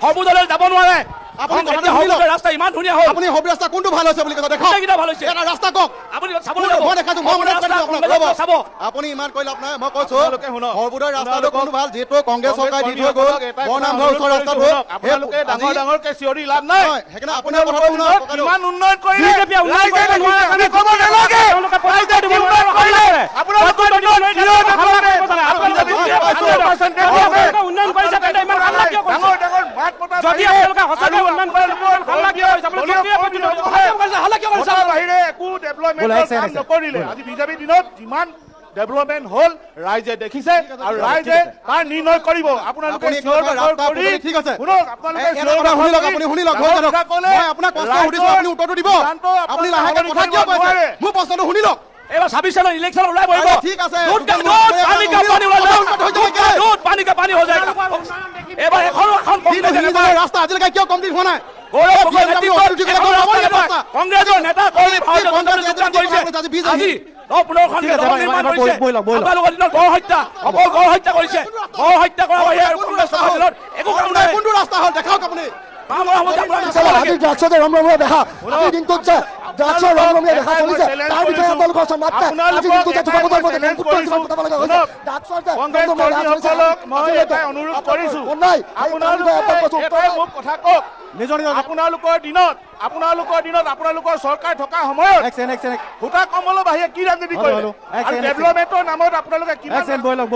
সৰবুদলৈ যাব নোৱাৰে। আপুনি কথাটো এতিয়া শুনি লওক। সৰ্বদা ৰাস্তা ইমান ধুনীয়া হ'ল আপুনি হবি ৰাস্তা কোনটো ভাল হৈছে বুলি কৈছে দেখাওক গোটেইকেইটা ভাল হৈছে এটা ৰাস্তা কওক আপুনি চাবলৈ যাব মই দেখাইছো মই মনত ৰাস্তা কৰিছো আপোনাক কংগ্ৰেছে ৰ'ব চাব আপুনি ইমান কৰিলে আপোনাৰ মই কৈছো আপোনালোকে শুনক। সৰ্বোদয় ৰাস্তাটো আপোনালোকক কোনটো ভাল যিহেতু কংগ্ৰেছ চৰকাৰে দি থৈ গ'ল কৰ্মীসকলক এটাই কথা বৰনামঘৰ ওচৰৰ অনুৰোধ ৰাস্তাটো কৰিছো, আপোনালোকে ডাঙৰ ডাঙৰকে চিঞৰি লাভ নাই হয়, সেইকাৰণে আপোনাৰ কথাটো শুনক ককাইদেউ। কিমান উন্নয়ন কৰিলে বিজেপিয়ে উন্নয়ন ৰাইজে কৰিব নোৱাৰে, দেখিছে। আমি ক'ব নালাগে তেওঁলোকে পইচা ৰাইজে দিব কি নোৱাৰে, উন্নয়ন কৰিলে আপোনালোকৰ আপোনালোকে দিনত কিয় ডেভেলপমেণ্ট? আপোনালোকে আপোনালোকে 100% আপোনালোকে উন্নয়ন কৰিছে, তেন্তে ইমান হাল্লা কিয় কৰিছে? ডাঙৰ ডাঙৰ মাত মতা যদি বাহিৰে আপোনালোকে সঁচাকৈ আৰু উন্নয়ন কৰে, হাল্লা কিয় কৰিছে? আপোনালোকে দলীয় কিয় কৰ্মী প্ৰতিবাদ সকলে কৰিছে? হাল্লা কিয় কৰিছে? ভোটৰ বাহিৰে একো ডেভেলপমেণ্টৰ কাম নকৰিলে আজি বিজেপি দিনত যিমান ডেভেলপমেণ্ট হ'ল ৰাইজে দেখিছে আৰু ৰাইজে তাৰ নিৰ্ণয় কৰিব আপোনালোকে আপুনি চিঞৰ কিবা বাখৰ ৰাস্তা কৰি পদূলি ঠিক আছে। শুনক আপোনালোকে এটা চিঞৰ কথা বাখৰ শুনি লওক, কৰি আপুনি শুনি লওক, ডাঙৰ হৈ যাওক। কথা ক'লে মই আপোনাক প্ৰশ্ন সুধিছো, আপুনি উত্তৰটো দিব। সিদ্ধান্ত আপুনি আপোনালোকে লাহেকে সলনি কথা কিয় কৰিব কৈছে? নোৱাৰে। মোৰ প্ৰশ্নটো শুনি লওক। এইবাৰ 26 চনৰ ইলেকশ্যন ওলাই পৰিব ঠিক আছে। दूध का দুজন दूध মানুহে पानी का শুনি पानी লওক। हो কথা হৈ যাব जाएगा কেলে? दूध पानी का पानी हो जाएगा এবাৰ এখন এখন কিন্তু হিন্দুজনৰ ৰাস্তা আজিলৈকে কিয় কমপ্লিট হোৱা নাই? গৌৰৱ গগৈ বিজেপি নেতৃত্বত উঠি গ'লে এখন গৌৰৱ ৰাস্তা গগৈ নাপায়। কংগ্ৰেছৰ নেতা কৰ্মী ভাৰতীয় জনতা দলে যোগদান কৰিছে আজি বিজেপি। আজি 10-15খন ঠিক আছে, দল এবাৰ নিৰ্মাণ এবাৰ কৰিছে বৈ লওক, বৈ লওক। আপোনালোকৰ দিনত গড় হত্যা অকল গড় হত্যা কৰিছে গড় হত্যা কৰা বাহিৰে আৰু কংগ্ৰেছ চৰকাৰৰ দিনত একো কাম নাই কোনটো ৰাস্তা হ'ল দেখাওক আপুনি। আমাৰ সমস্যা আপোনালোকে চাব চালা, লাগে। আজি ড্ৰাগছতে ৰমৰমীয়া দেখা আজিৰ দিনটোত যে ড্ৰাগছৰ ৰমৰমীয়া দেখা চলিছে তাৰ বিষয়ে আপোনালোকৰ ওচৰত মাত নাই। আজিৰ দিনটোত যে যুৱক প্ৰজন্মকে নেতৃত্বৰ কিছুমান পতাব লগা হৈছে ড্ৰাগছৰ যে কংগ্ৰেছ ৰমৰমীয়া ৰাজ চলিছে, কৰ্মীসকলক মই আজিলৈকে এটাই অনুৰোধ কৰিছো নাই আপোনালোকে এটাই মোক কথা কওক নিজৰ নিজৰ আপোনালোকৰ দিনত আপোনালোকৰ চৰকাৰ থকা সময়ত এক্সেন ভোটা কমলৰ বাহিৰে কি ৰাজনীতি হেল্ল' কৰিলে হেল্ল' আৰু ডেভেলপমেণ্টৰ নামত আপোনালোকে কিমান এক্সেন বৈ লওক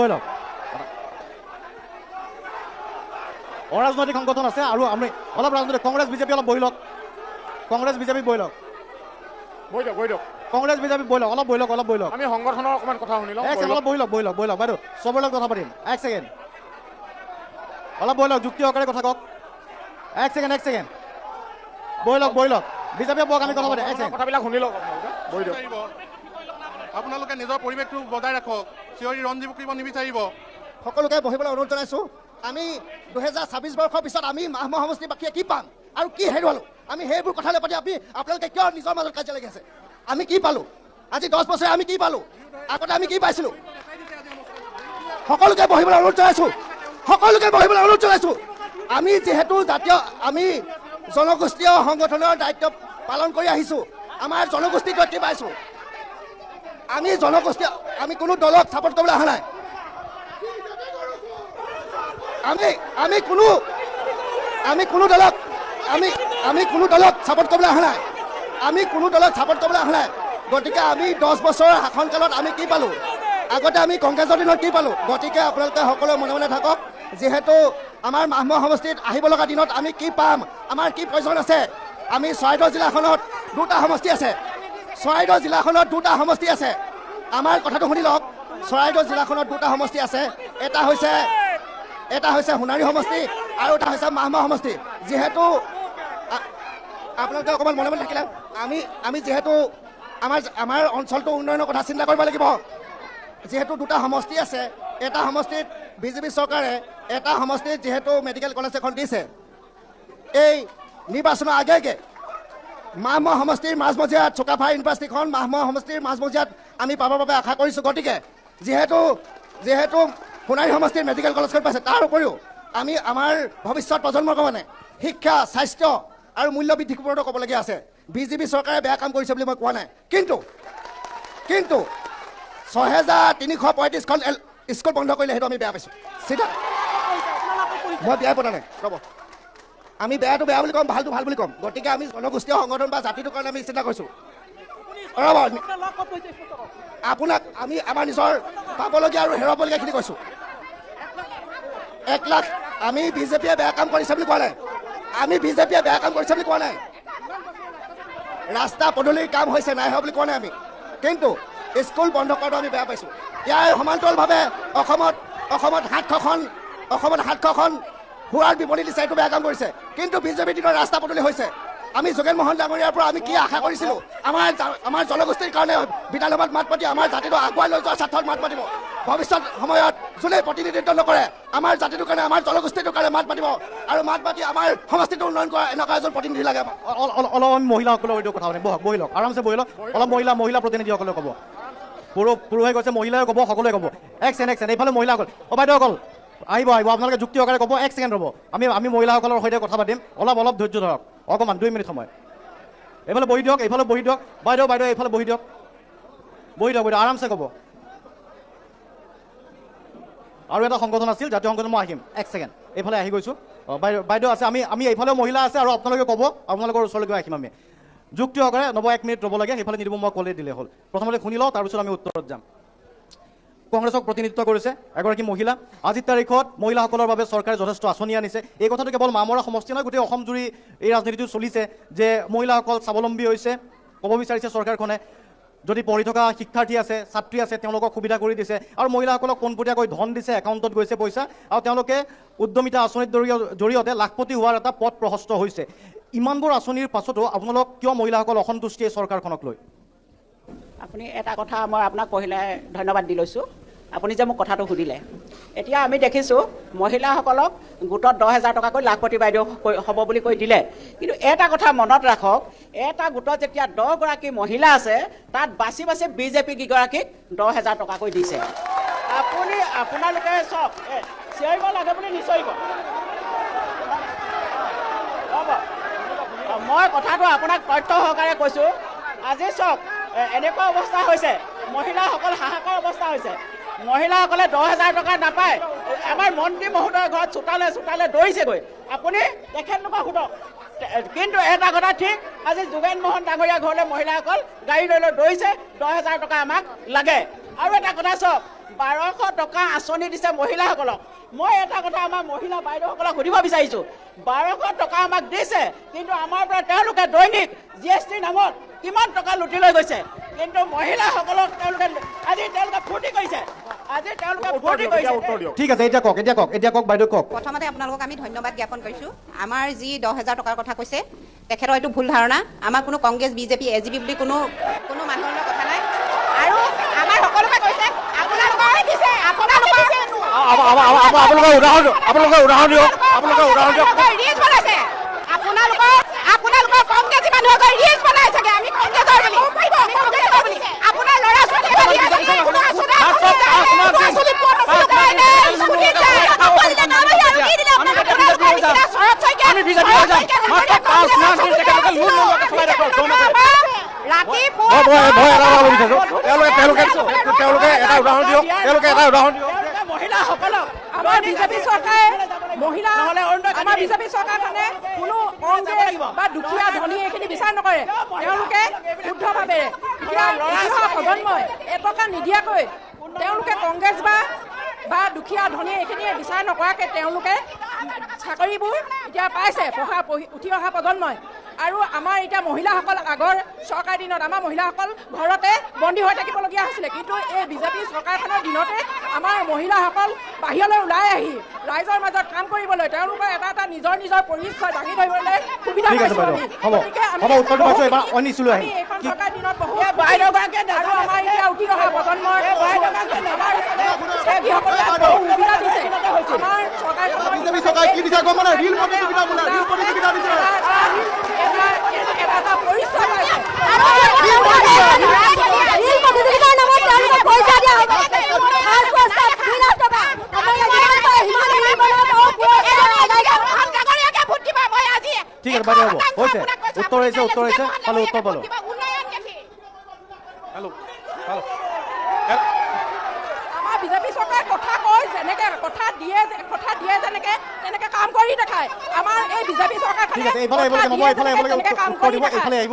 অৰাজনৈতিক সংগঠন আছে আৰু আমি অলপ ৰাজনৈতিক কংগ্ৰেছ বিজেপি অলপ বহি লওক কংগ্ৰেছ বিজেপি বহি লওক কংগ্ৰেছ বিজেপি বহি লওক অলপ বহি লওক আমি সংগঠনৰ অকণমান কথা শুনি লওঁ এক ছেকেণ্ড অলপ বহি লওক বাইদেউ চবৰ লগত কথা পাতিম এক ছেকেণ্ড অলপ বহি লওক যুক্তি সহকাৰে কথা কওক এক ছেকেণ্ড বহি লওক বিজেপিয়ে বওক আমি কথা পাতিম এক ছেকেণ্ড কথাবিলাক শুনি লওক বহি দিয়ক আপোনালোকে নিজৰ পৰিৱেশটো বজাই ৰাখক চিঞৰি ৰঞ্জী কৰিব নিবিচাৰিব সকলোকে বহিবলৈ অনুৰোধ জনাইছোঁ আমি 2026 বৰ্ষৰ পিছত আমি মাহমা সমষ্টিৰ বাকীয়ে কি পাম আৰু কি হেৰুৱালোঁ আমি সেইবোৰ কথালৈ পাতি আপোনালোকে কিয় নিজৰ মাজত কাজিয়া লাগি আছে আমি কি পালোঁ আজি 10 বছৰে আমি কি পালোঁ আগতে আমি কি পাইছিলোঁ সকলোকে বহিবলৈ অনুৰোধ জনাইছোঁ আমি যিহেতু জাতীয় আমি জনগোষ্ঠীয় সংগঠনৰ দায়িত্ব পালন কৰি আহিছোঁ আমাৰ জনগোষ্ঠীক গতি পাইছোঁ আমি কোনো দলক ছাপোৰ্ট কৰিবলৈ অহা নাই আমি কোনো দলক ছাপোৰ্ট কৰিবলৈ অহা নাই গতিকে আমি 10 বছৰৰ শাসনকালত আমি কি পালোঁ আগতে আমি কংগ্ৰেছৰ দিনত কি পালোঁ গতিকে আপোনালোকে সকলোৱে মনে মনে থাকক যিহেতু আমাৰ মাহমা সমষ্টিত আহিব লগা দিনত আমি কি পাম আমাৰ কি প্ৰয়োজন আছে আমি চৰাইদেউ জিলাখনত দুটা সমষ্টি আছে আমাৰ কথাটো শুনি লওক চৰাইদেউ জিলাখনত দুটা সমষ্টি আছে এটা হৈছে সোণাৰী সমষ্টি আৰু এটা হৈছে মাহমা সমষ্টি যিহেতু আপোনালোকে অকণমান মনে মনে থাকিলে আমি যিহেতু আমাৰ অঞ্চলটো উন্নয়নৰ কথা চিন্তা কৰিব লাগিব যিহেতু দুটা সমষ্টি আছে এটা সমষ্টিত বিজেপি চৰকাৰে এটা সমষ্টিত যিহেতু মেডিকেল কলেজ এখন দিছে এই নিৰ্বাচনৰ আগে মাহমা সমষ্টিৰ মাজমজিয়াত চুকাফা ইউনিভাৰ্চিটিখন মাহমা সমষ্টিৰ মাজমজিয়াত আমি পাবৰ বাবে আশা কৰিছোঁ গতিকে যিহেতু সোণাৰী সমষ্টিৰ মেডিকেল কলেজখন পাইছে তাৰ উপৰিও আমি আমাৰ ভৱিষ্যত প্ৰজন্মৰ কাৰণে শিক্ষা স্বাস্থ্য আৰু মূল্য বৃদ্ধিৰ ওপৰতো ক'বলগীয়া আছে বিজেপি চৰকাৰে বেয়া কাম কৰিছে বুলি মই কোৱা নাই কিন্তু 6335খন স্কুল বন্ধ কৰিলে সেইটো আমি বেয়া পাইছোঁ চিধা মই বেয়া পতা নাই ৰ'ব আমি বেয়াটো বেয়া বুলি ক'ম ভালটো ভাল বুলি ক'ম গতিকে আমি জনগোষ্ঠীয় সংগঠন বা জাতিটোৰ কাৰণে আমি চিন্তা কৰিছোঁ ৰ'ব আপোনাক আমি আমাৰ নিজৰ পাবলগীয়া আৰু হেৰুৱাবলগীয়াখিনি কৈছোঁ 1 লাখ আমি বিজেপিয়ে বেয়া কাম কৰিছে বুলি কোৱা নাই ৰাস্তা পদূলিৰ কাম হৈছে নাই হোৱা বুলি কোৱা নাই আমি কিন্তু স্কুল বন্ধ কৰাটো আমি বেয়া পাইছোঁ ইয়াৰ সমান্তৰালভাৱে অসমত 700খন সুৰাৰ বিপণী দিছে এইটো বেয়া কাম কৰিছে কিন্তু বিজেপিৰ দিনৰ ৰাস্তা পদূলি হৈছে আমি যোগেন মোহন ডাঙৰীয়াৰ পৰা আমি কি আশা কৰিছিলোঁ আমাৰ জনগোষ্ঠীৰ কাৰণে বিধানসভাত মাত পাতি আমাৰ জাতিটো আগুৱাই লৈ যোৱাৰ স্বাৰ্থত মাত পাতিব ভৱিষ্যত সময়ত যোনে প্ৰতিনিধিত্ব নকৰে আমাৰ জাতিটোৰ কাৰণে আমাৰ জনগোষ্ঠীটোৰ কাৰণে মাত পাতিব আৰু মাত পাতি আমাৰ সমষ্টিটো উন্নয়ন কৰা এনেকুৱা এজন প্ৰতিনিধি লাগে অলপ আমি মহিলাসকলৰ সৈতে কথা পাতিম বহি লওক আৰামছে বহি লওক অলপ মহিলা প্ৰতিনিধিসকলে ক'ব পুৰুষে কৈছে মহিলাই ক'ব সকলোৱে ক'ব এক ছেকেণ্ড এইফালে মহিলাসকল বাইদেউসকল আহিব আপোনালোকে যুক্তি সহকাৰে ক'ব। 1 ছেকেণ্ড ৰ'ব, আমি মহিলাসকলৰ সৈতে কথা পাতিম। অলপ ধৈৰ্য ধৰক, অকণমান 2 মিনিট সময়। এইফালে বহি দিয়ক, এইফালে বহি দিয়ক। বাইদেউ এইফালে বহি দিয়ক, আৰামছে ক'ব। আৰু এটা সংগঠন আছিল, জাতীয় সংগঠন, মই আহিম 1 ছেকেণ্ড। এইফালে আহি গৈছোঁ। বাইদেউ আছে, আমি এইফালেও মহিলা আছে, আৰু আপোনালোকে ক'ব, আপোনালোকৰ ওচৰলৈকে আহিম আমি। যুক্তি সহকাৰে 1 মিনিট ৰ'ব লাগে, সেইফালে নিদিব, মই ক'লে দিলে হ'ল। প্ৰথমতে শুনি লওঁ, তাৰপিছত আমি উত্তৰত যাম। কংগ্ৰেছক প্ৰতিনিধিত্ব কৰিছে এগৰাকী মহিলা। আজিৰ তাৰিখত মহিলাসকলৰ বাবে চৰকাৰে যথেষ্ট আঁচনি আনিছে। এই কথাটো কেৱল মামৰা সমষ্টি নহয়, গোটেই অসম জুৰি এই ৰাজনীতিটো চলিছে যে মহিলাসকল স্বাৱলম্বী হৈছে। ক'ব বিচাৰিছে চৰকাৰখনে যদি পঢ়ি থকা শিক্ষাৰ্থী আছে, ছাত্ৰী আছে, তেওঁলোকক সুবিধা কৰি দিছে, আৰু মহিলাসকলক পোনপটীয়াকৈ ধন দিছে, একাউণ্টত গৈছে পইচা, আৰু তেওঁলোকে উদ্যমিতা আঁচনিৰ জৰিয়তে লাখপতি হোৱাৰ এটা পথ প্ৰশস্ত হৈছে। ইমানবোৰ আঁচনিৰ পাছতো আপোনালোক কিয় মহিলাসকল অসন্তুষ্টি এই চৰকাৰখনক লৈ? আপুনি এটা কথা মই আপোনাক পঢ়িলে ধন্যবাদ দি লৈছোঁ, আপুনি যে মোক কথাটো সুধিলে। এতিয়া আমি দেখিছোঁ মহিলাসকলক গোটত 10,000 টকাকৈ লাখপতি বাইদেউ হ'ব বুলি কৈ দিলে, কিন্তু এটা কথা মনত ৰাখক, এটা গোটত যেতিয়া 10 গৰাকী মহিলা আছে, তাত বাছি বিজেপি কেইগৰাকীক 10,000 টকাকৈ দিছে। আপোনালোকে চাওক, চিঞৰিব লাগে বুলি নিচিঞৰিব। হ'ব, মই কথাটো আপোনাক তথ্য সহকাৰে কৈছোঁ। আজি চাওক, এনেকুৱা অৱস্থা হৈছে, মহিলাসকল হাহাকাৰ অৱস্থা হৈছে। মহিলাসকলে 10,000 টকা নাপায়। আমাৰ মন্ত্ৰী মহোদয়ৰ ঘৰত চোতালে দৌৰিছেগৈ, আপুনি তেখেতলোকক সোধক। কিন্তু এটা কথা ঠিক, আজি যোগেন মোহন ডাঙৰীয়া ঘৰলৈ মহিলাসকল গাড়ী লৈ দৌৰিছে, 10,000 টকা আমাক লাগে। আৰু এটা কথা চাওক, 1200 টকা আঁচনি দিছে মহিলাসকলক। মই এটা কথা আমাৰ মহিলা বাইদেউসকলক সুধিব বিচাৰিছোঁ, 1200 টকা আমাক দিছে, কিন্তু আমাৰ পৰা তেওঁলোকে দৈনিক GST নামত কিমান টকা লুটি লৈ গৈছে। কিন্তু মহিলাসকলক তেওঁলোকে ফূৰ্তি কৰিছে। ঠিক আছে, এতিয়া কওক বাইদেউ কওক। প্ৰথমতে আপোনালোকক আমি ধন্যবাদ জ্ঞাপন কৰিছোঁ। আমাৰ যি 10,000 টকাৰ কথা কৈছে, তেখেতৰ এইটো ভুল ধাৰণা। আমাৰ কোনো কংগ্ৰেছ, বিজেপি, AGP বুলি কোনো মানুহৰ লগত কথা নাই। আৰু আমাৰ সকলোকে কৈছে, আপোনালোকৰ উদাহৰণ দিয়ক। আপোনালোকৰ কংগ্ৰেছী মানুহক ৰিলছ বনাই চাগে, আমি কংগ্ৰেছৰ বুলি। আপোনাৰ ল'ৰা ছোৱালী মহিলাসকলক আমাৰ বিজেপি চৰকাৰখনে কোনো কংগ্ৰেছ বা দুখীয়া ধনী এইখিনি বিচাৰ নকৰে। তেওঁলোকে শুদ্ধভাৱে প্ৰজন্মই এটকা নিদিয়াকৈ তেওঁলোকে কংগ্ৰেছ বা দুখীয়া ধনী এইখিনি বিচাৰ নকৰাকৈ তেওঁলোকে চাকৰিবোৰ এতিয়া পাইছে, উঠি অহা প্ৰজন্মই। আৰু আমাৰ এতিয়া মহিলাসকল আগৰ চৰকাৰ দিনত আমাৰ মহিলাসকল ঘৰতে বন্দী হৈ থাকিবলগীয়া হৈছিলে, কিন্তু এই বিজেপি চৰকাৰখনৰ দিনতে আমাৰ মহিলাসকল বাহিৰলৈ ওলাই আহি ৰাইজৰ মাজত কাম কৰিবলৈ, তেওঁলোকৰ এটা নিজৰ পৰিচয় দাঙি ধৰিবলৈ সুবিধা পাইছোঁ। এইখন চৰকাৰ দিনত বহুত আৰু আমাৰ এতিয়া উঠি অহা প্ৰজন্মৰ সুবিধা দিছে। আমাৰ ঠিক আছে বাইদেউ, হ'ব, হৈছে উত্তৰ হৈছে পালো, উত্তৰ পালো। আমাৰ বিজেপি চৰকাৰে কথা কয় যেনেকে, কথা দিয়ে যেনেকে, তেনেকে কাম কৰি দেখায়। আমাৰ এই বিজেপি চৰকাৰখনে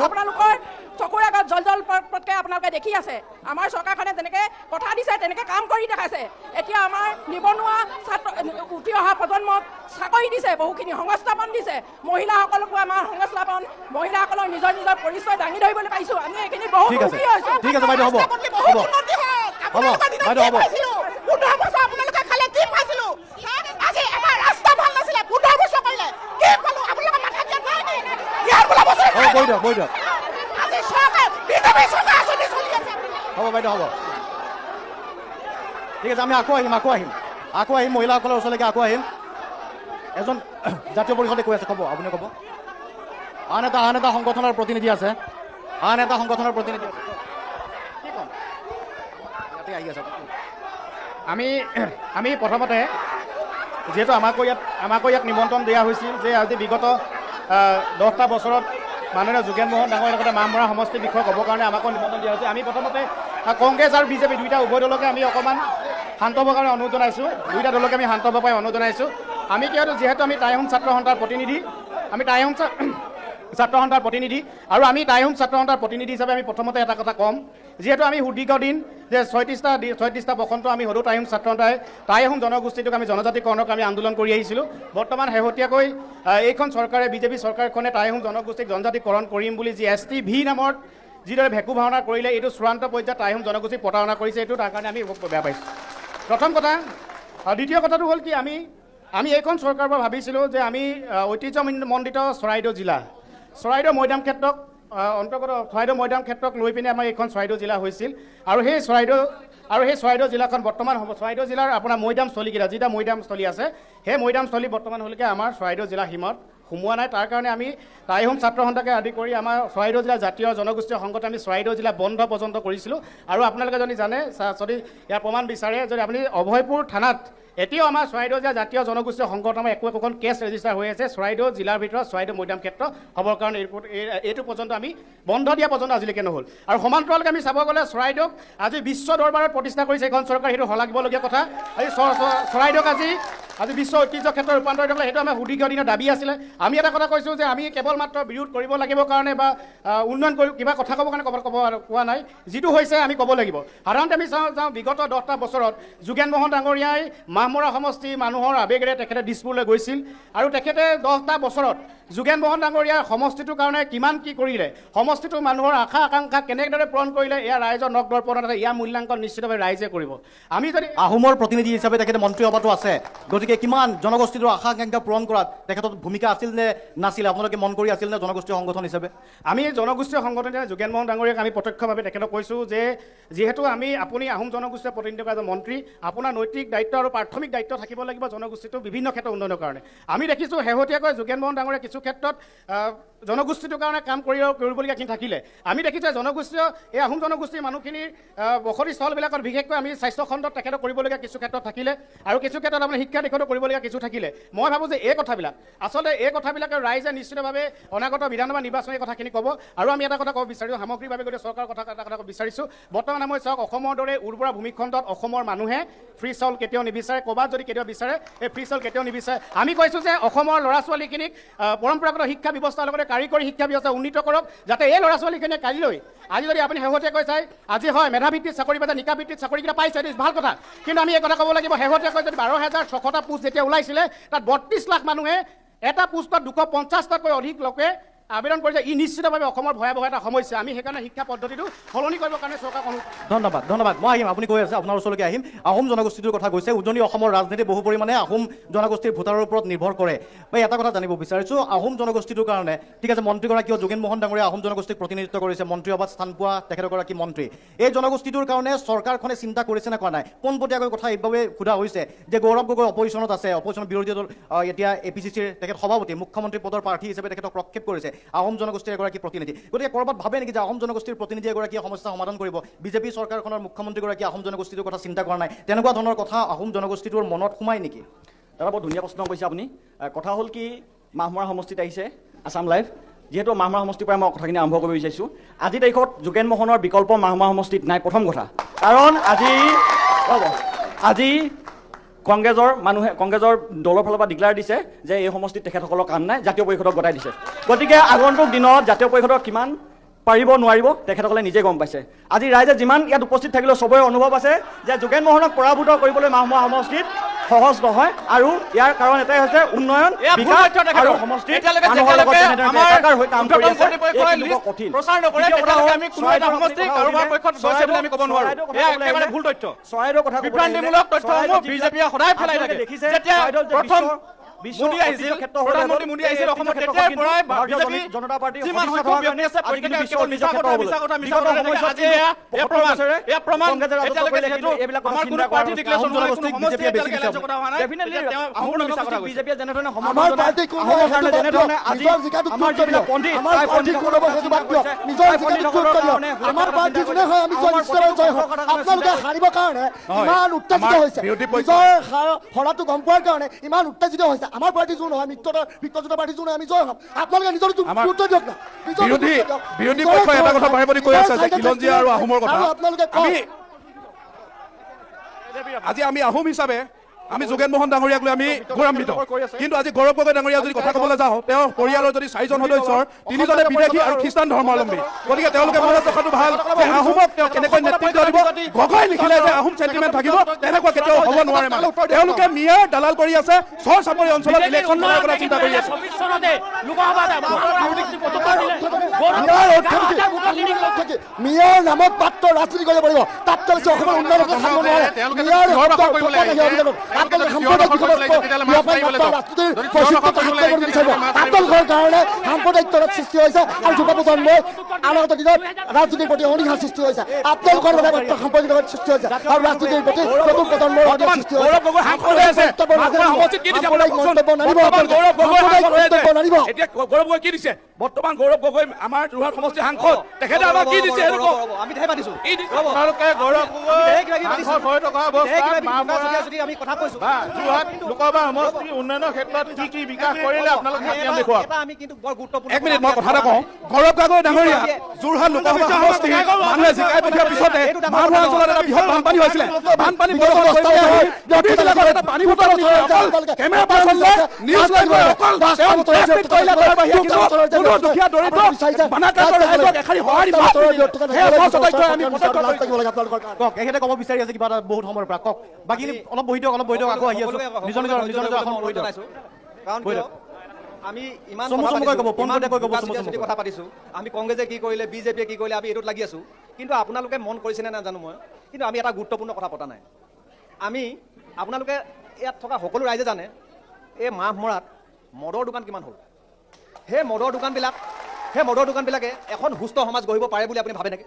আপোনালোকৰ চকুৰ আগত জল পটকে আপোনালোকে দেখি আছে। আমাৰ চৰকাৰখনে যেনেকে কথা দিছে তেনেকে কাম কৰি দেখাইছে। এতিয়া আমাৰ নিবনুৱা উঠি অহা প্ৰজন্মক চাকৰি দিছে, বহুখিনি সংস্থাপন দিছে। মহিলাসকলকো আমাৰ সংস্থাপন, মহিলাসকলৰ নিজৰ পৰিচয় দাঙি ধৰিবলৈ পাইছোঁ। আমি এইখিনি বহুত সুখী হৈছোঁ। ঠিক আছে বাইদেউ, হ'ব। হ'ব বাইদেউ, হ'ব। ঠিক আছে, আমি আকৌ আহিম মহিলাসকলৰ ওচৰলৈকে আকৌ আহিম। এজন জাতীয় পৰিষদে কৈ আছে, ক'ব, আপুনি ক'ব। আন এটা সংগঠনৰ প্ৰতিনিধি আছে, আমি প্ৰথমতে যিহেতু আমাকো ইয়াত নিমন্ত্ৰণ দিয়া হৈছিল যে আজি বিগত 10টা বছৰত মাননীয় যোগেন মোহন ডাঙৰীয়াৰ লগতে মামৰা সমষ্টিৰ বিষয়ে ক'বৰ কাৰণে আমাকো নিমন্ত্ৰণ দিয়া হৈছে। আমি প্ৰথমতে কংগ্ৰেছ আৰু বিজেপি দুইটা উভয় দলকে আমি অকণমান শান্ত হ'বৰ কাৰণে অনুৰোধ জনাইছোঁ। দুইটা দলকে আমি শান্ত হ'বৰ কাৰণে অনুৰোধ জনাইছোঁ। আমি যিহেতু আমি টাই আহোম ছাত্ৰ সন্থাৰ প্ৰতিনিধি, আমি টাই আহোম ছাত্ৰ সন্থাৰ প্ৰতিনিধি আৰু আমি টাই আহোম ছাত্ৰ সন্থাৰ প্ৰতিনিধি হিচাপে আমি প্ৰথমতে এটা কথা ক'ম, যিহেতু আমি সুদীৰ্ঘ দিন যে 36টা বসন্ত আমি সদৌ টাই আহোম ছাত্ৰ সন্থাই টাই আহোম জনগোষ্ঠীটোক আমি জনজাতিকৰণক আমি আন্দোলন কৰি আহিছিলোঁ। বৰ্তমান শেহতীয়াকৈ এইখন চৰকাৰে বিজেপি চৰকাৰখনে টাই আহোম জনগোষ্ঠীক জনজাতিকৰণ কৰিম বুলি যি STV নামৰ যিদৰে ভেকু ভাওনা কৰিলে, এইটো চূড়ান্ত পৰ্যায়ত টাই আহোম জনগোষ্ঠীক প্ৰতাৰণা কৰিছে। এইটো তাৰ কাৰণে আমি বেয়া পাইছোঁ, প্ৰথম কথা। দ্বিতীয় কথাটো হ'ল কি, আমি এইখন চৰকাৰৰ পৰা ভাবিছিলোঁ যে আমি ঐতিহ্যমণ্ডিত চৰাইদেউ জিলা, চৰাইদেউ মৈদাম ক্ষেত্ৰক অন্তৰ্গত চৰাইদেউ মৈদাম ক্ষেত্ৰক লৈ পিনে আমাৰ এইখন চৰাইদেউ জিলা হৈছিল। আৰু সেই চৰাইদেউ জিলাখন বৰ্তমান চৰাইদেউ জিলাৰ আপোনাৰ মৈদামস্থলীকেইটা যিটা মৈদামস্থলী আছে, সেই মৈদামস্থলী বৰ্তমানলৈকে আমাৰ চৰাইদেউ জিলা সীমাত সোমোৱা নাই। তাৰ কাৰণে আমি টাই আহোম ছাত্ৰ সন্থাকে আদি কৰি আমাৰ চৰাইদেউ জিলা জাতীয় জনগোষ্ঠীয় সংঘতে আমি চৰাইদেউ জিলা বন্ধ পৰ্যন্ত কৰিছিলোঁ। আৰু আপোনালোকে যদি জানে, যদি ইয়াৰ প্ৰমাণ বিচাৰে, যদি আপুনি অভয়পুৰ থানাত এতিয়াও আমাৰ চৰাইদেউ জিলা জাতীয় জনগোষ্ঠীয় সংঘত আমাৰ একোখন কেছ ৰেজিষ্টাৰ হৈ আছে চৰাইদেউ জিলাৰ ভিতৰত চৰাইদেউ মৈদাম ক্ষেত্ৰ হ'বৰ কাৰণে। এইটো পৰ্যন্ত আমি বন্ধ দিয়া পৰ্যন্ত আজিলৈকে নহ'ল। আৰু সমান্তৰালকৈ আমি চাব গ'লে চৰাইদেউক আজি বিশ্ব দৰবাৰত প্ৰতিষ্ঠা কৰিছে এইখন চৰকাৰ, সেইটো শলাগিবলগীয়া কথা। আজি চৰাইদেউক আজি বিশ্ব ঐতিহ্য ক্ষেত্ৰত ৰূপান্তৰিত কৰিলে, সেইটো আমাৰ সুদীৰ্ঘ দিনৰ দাবী আছিলে। আমি এটা কথা কৈছোঁ যে আমি কেৱল মাত্ৰ বিৰোধ কৰিব লাগিব কাৰণে বা উন্নয়ন কৰি কিবা কথা ক'বৰ কাৰণে কোৱা নাই, যিটো হৈছে আমি ক'ব লাগিব। সাধাৰণতে আমি যাওঁ বিগত 10টা বছৰত যোগেন মোহন ডাঙৰীয়াই মাহমৰা সমষ্টি মানুহৰ আৱেগেৰে তেখেতে দিছপুৰলৈ গৈছিল। আৰু তেখেতে 10টা বছৰত যোগেন মোহন ডাঙৰীয়াৰ সমষ্টিটোৰ কাৰণে কিমান কি কৰিলে, সমষ্টিটোৰ মানুহৰ আশা আকাংক্ষা কেনেদৰে পূৰণ কৰিলে, এয়া ৰাইজৰ নখ দৰ্পণত আছে। ইয়াৰ মূল্যাংকন নিশ্চিতভাৱে ৰাইজে কৰিব। আমি যদি আহোমৰ প্ৰতিনিধি হিচাপে তেখেতে মন্ত্ৰী সভাতো আছে, গতিকে কিমান জনগোষ্ঠীটোৰ আশা আকাংক্ষা পূৰণ কৰাত তেখেতৰ ভূমিকা আছিল নে নাছিল, আপোনালোকে মন কৰি আছিল নে জনগোষ্ঠীয় সংগঠন হিচাপে? আমি জনগোষ্ঠীয় সংগঠন যোগেন মোহন ডাঙৰীয়াক আমি প্ৰত্যক্ষভাৱে তেখেতক কৈছোঁ যে যিহেতু আপুনি আহোম জনগোষ্ঠীয় প্ৰতিনিধি এজন মন্ত্ৰী, আপোনাৰ নৈতিক দায়িত্ব আৰু প্ৰাথমিক দায়িত্ব থাকিব লাগিব জনগোষ্ঠীটো বিভিন্ন ক্ষেত্ৰত উন্নয়নৰ কাৰণে। আমি দেখিছোঁ শেহতীয়াকৈ যোগেন মোহন ডাঙৰীয়া কিছু ক্ষেত্ৰত জনগোষ্ঠীটোৰ কাৰণে কাম কৰিবলগীয়াখিনি থাকিলে। আমি দেখিছোঁ জনগোষ্ঠীয় এই আহোম জনগোষ্ঠীৰ মানুহখিনিৰ বসতিস্থলবিলাকত বিশেষকৈ আমি স্বাস্থ্য খণ্ডত তেখেতক কৰিবলগীয়া কিছু ক্ষেত্ৰত থাকিলে, আৰু কিছু ক্ষেত্ৰত আপোনাৰ শিক্ষা দিশতো কৰিবলগীয়া কিছু থাকিলে। মই ভাবোঁ যে এই কথাবিলাকে ৰাইজে নিশ্চিতভাৱে অনাগত বিধানসভা নিৰ্বাচনী কথাখিনি ক'ব। আৰু আমি এটা কথা ক'ব বিচাৰিছোঁ, সামগ্ৰিকভাৱে গতিকে চৰকাৰৰ এটা কথা ক'ব বিচাৰিছোঁ। বৰ্তমান মই চাওক, অসমৰ দৰে উৰ্বৰা ভূমিখণ্ডত অসমৰ মানুহে ফ্ৰী চাউল কেতিয়াও নিবিচাৰে, ক'ৰবাত যদি কেতিয়াও বিচাৰে এই ফ্ৰী চাউল কেতিয়াও নিবিচাৰে। আমি কৈছোঁ যে অসমৰ ল'ৰা ছোৱালীখিনিক পৰম্পৰাগত শিক্ষা ব্যৱস্থাৰ লগতে কাৰিকৰী শিক্ষা ব্যৱস্থা উন্নীত কৰক, যাতে এই ল'ৰা ছোৱালীখিনিয়ে কালিলৈ আজি যদি আপুনি শেহতীয়াকৈ চাই, আজি হয় মেধাভিত্তিত চাকৰি পাইছে, নিকা ভিত্তিত চাকৰিকেইটা পাইছে, এইটো ভাল কথা। কিন্তু আমি এই কথা ক'ব লাগিব, শেহতীয়াকৈ যদি 12,600টা পোষ্ট যেতিয়া ওলাইছিলে, তাত 32 লাখ মানুহে এটা পোষ্টত 250টাতকৈ অধিক লোকে আবেদন কৰিছে। ই নিশ্চিতভাৱে অসমৰ ভয়াৱহ এটা সমস্যা। আমি সেইকাৰণে শিক্ষা পদ্ধতিটো সলনি কৰিবৰ কাৰণে চৰকাৰক ধন্যবাদ। মই আহিম, আপুনি কৈ আছে, আপোনাৰ ওচৰলৈকে আহিম। আহোম জনগোষ্ঠীটোৰ কথা কৈছে, উজনি অসমৰ ৰাজনীতি বহু পৰিমাণে আহোম জনগোষ্ঠীৰ ভোটাৰৰ ওপৰত নিৰ্ভৰ কৰে। মই এটা কথা জানিব বিচাৰিছোঁ, আহোম জনগোষ্ঠীটোৰ কাৰণে ঠিক আছে মন্ত্ৰীগৰাকীও যোগেন মোহন ডাঙৰীয়া আহোম জনগোষ্ঠীক প্ৰতিনিধিত্ব কৰিছে, মন্ত্ৰী সভাত স্থান পোৱা তেখেতগৰাকী মন্ত্ৰী। এই জনগোষ্ঠীটোৰ কাৰণে চৰকাৰখনে চিন্তা কৰিছে নে কৰা নাই? পোনপটীয়াকৈ কথা এইবাবে সোধা হৈছে যে গৌৰৱ গগৈ অপজিশ্যনত আছে, অপজিশ্যন বিৰোধী দল এতিয়া APCCৰ তেখেত সভাপতি, মুখ্যমন্ত্ৰী পদৰ প্ৰাৰ্থী হিচাপে তেখেতক প্ৰক্ষেপ কৰিছে আহোম জনগোষ্ঠীৰ এগৰাকী প্ৰতিনিধি। গতিকে ক'ৰবাত ভাবে নেকি যে আহোম জনগোষ্ঠীৰ প্ৰতিনিধি এগৰাকীয়ে সমস্যা সমাধান কৰিব? বিজেপি চৰকাৰখনৰ মুখ্যমন্ত্ৰীগৰাকীয়ে আহোম জনগোষ্ঠীটোৰ কথা চিন্তা কৰা নাই, তেনেকুৱা ধৰণৰ কথা আহোম জনগোষ্ঠীটোৰ মনত সোমায় নেকি? দাদা বৰ ধুনীয়া প্ৰশ্ন কৰিছে আপুনি। কথা হ'ল কি, মাহমৰা সমষ্টিত আহিছে আছাম লাইভ, যিহেতু মাহমৰা সমষ্টিৰ পৰা মই কথাখিনি আৰম্ভ কৰিব বিচাৰিছোঁ। আজিৰ তাৰিখত যোগেন মোহনৰ বিকল্প মাহমৰা সমষ্টিত নাই, প্ৰথম কথা। কাৰণ আজি কংগ্ৰেছৰ দলৰ ফালৰ পৰা ডিক্লেয়াৰ দিছে যে এই সমষ্টিত তেখেতসকলৰ কাম নাই, জাতীয় পৰিষদক গতাই দিছে। গতিকে আগন্তুক দিনত জাতীয় পৰিষদক কিমান পাৰিব নোৱাৰিব তেখেতসকলে নিজে গম পাইছে। আজি ৰাইজে যিমান ইয়াত উপস্থিত থাকিলেও চবৰে অনুভৱ আছে যে যোগেন মোহনক পৰাভূত কৰিবলৈ মাহমৰা সমষ্টিত সহজ নহয়। আৰু ইয়াৰ কাৰণ এটাই হৈছে উন্নয়ন, বিকাশ আৰু সমষ্টিত মানুহৰ লগত একাকাৰ হৈ কাম কৰি আছে। কঠিন চৰাইদেউৰ কথা মোদী আহিছিল, প্ৰধানমন্ত্ৰী মোদী আহিছিল অসমত, তেতিয়াৰ পৰাই বিজেপি জনতা পাৰ্টি যিমান সংখ্যক ব্যক্তি আছে প্ৰত্যেকে কেৱল মিছা কথা আজি এয়া প্ৰমাণ এইবিলাক আমাৰ কোনো পাৰ্টি ডিক্লেৰেশ্যন হোৱা কোনো সমষ্টি এতিয়ালৈকে ৰাজ্য কথা হোৱা নাই। ডেফিনেটলি সম্পূৰ্ণ মিছা কথা কৈছে। বিজেপিয়ে যেনেধৰণে আমাৰ পাৰ্টি কোন হয় কাৰণে যেনেধৰণে নিজৰ জিকাটো আমাৰ যিবিলাক পণ্ডিত আমাৰ পাৰ্টি কোন হ'ব সেইটো বাদ দিয়ক, নিজৰ জিকাটো গুৰুত্ব দিয়ক। আমাৰ পাৰ্টি যোনে হয় আমি জয় নিশ্চয় জয় হওক। আপোনালোকে হাৰিবৰ কাৰণে ইমান উত্তেজিত হৈছে, নিজৰ হৰাটো গম পোৱাৰ কাৰণে ইমান উত্তেজিত হৈছে। আমাৰ পাৰ্টি যোন হয় মিত্ৰজোঁটৰ পাৰ্টি যোন হয় আমি জয় হম। আপোনালোকে নিজৰ গুৰুত্ব দিয়ক না। বিৰোধী পক্ষই এটা কথা বাৰে বাৰে কৈ আছে যে খিলঞ্জীয়া আৰু আহোমৰ কথা। আজি আমি আহোম হিচাপে আমি যোগেন মোহন ডাঙৰীয়াক লৈ আমি গৌৰৱান্বিত, কিন্তু আজি গৌৰৱ গগৈ ডাঙৰীয়া যদি কথা ক'বলৈ যাওঁ, তেওঁৰ পৰিয়ালৰ যদি 4জন সদস্যৰ 3জনে বিদেশী আৰু খ্ৰীষ্টান ধৰ্মাৱলম্বী, গতিকে তেওঁলোকে মনত ৰখাটো ভাল যে আহোমক তেওঁ কেনেকৈ নেতৃত্ব দিব। গগৈ লিখিলে যে আহোম চেণ্টিমেণ্ট থাকিব, তেনেকুৱা কেতিয়াও হ'ব নোৱাৰে। মানে তেওঁলোকে মিয়াৰ দালাল কৰি আছে, চৰ চাপৰি অঞ্চলত ইলেকশ্যন কৰাৰ কথা চিন্তা কৰি আছে। মিয়াৰ নামত পাত্ৰ ৰাজনীতি কৰিব পাৰিব, তাত তেওঁলোকে অসমৰ উন্নয়নৰ কথা ক'ব নোৱাৰে। আপোনালোকৰ কাৰণে সাম্প্ৰদায়িকতাৰ সৃষ্টি হৈছে আৰু যুৱ প্ৰজন্মৰ আনগত দিনত ৰাজনীতিৰ প্ৰতি অনীহা সৃষ্টি হৈছে। আপোনালোকৰ বাবে সাম্প্ৰদায়িকতাৰ সৃষ্টি হৈছে আৰু ৰাজনীতিৰ প্ৰতি নতুন প্ৰজন্মৰ সৃষ্টি হৈছে। গৌৰৱ গগৈ কি দিছে বৰ্তমান? গৌৰৱ গগৈ আমাৰ যোৰহাট সমষ্টিৰ সাংসদ, তেখেতে আমাক কি দিছে? আমি দেখাই পাতিছো আপোনালোকে গৌৰৱ গগৈ সাংসদ হৈ থকা অৱস্থাত আমি কথা কৈছো যোৰহাট লোকসভা সমষ্টিৰ উন্নয়নৰ ক্ষেত্ৰত কি কি বিকাশ কৰিলে আপোনালোকে দেখুৱাওক। আমি কিন্তু বৰ গুৰুত্বপূৰ্ণ এক মিনিট মই কথা এটা কওঁ। গৌৰৱ গগৈ ডাঙৰীয়া যোৰহাট লোকসভা সমষ্টি মানুহে জিকাই পঠিওৱাৰ পিছতে মাৰোৱা অঞ্চলত এটা বৃহৎ বানপানী হৈছিলে। বানপানী এটা পানী bottle camera person news live অকল দুখীয়া দৰিদ্ৰ বানাকাতৰ ৰাইজক এখাৰি সঁহাৰি কওক, এখেতে ক'ব বিচাৰি আছে কিবা এটা বহুত সময়ৰ পৰা। কওক, বাকী অলপ বহি দিয়ক, আকৌ আহি আছো। নিজৰ এখন বহি দিয়ক। কাৰণ আমি ইমান কথা পাতিছো, আমি কংগ্ৰেছে কি কৰিলে, বিজেপিয়ে কি কৰিলে, আমি এইটোত লাগি আছো। কিন্তু আপোনালোকে মন কৰিছেনে নাজানো মই, কিন্তু আমি এটা গুৰুত্বপূৰ্ণ কথা পতা নাই। আমি আপোনালোকে ইয়াত থকা সকলো ৰাইজে জানে এই মাহ মৰাত মদৰ দোকান কিমান হ'ল। সেই মদৰ দোকানবিলাকে এখন সুস্থ সমাজ গঢ়িব পাৰে বুলি আপুনি ভাবে নেকি?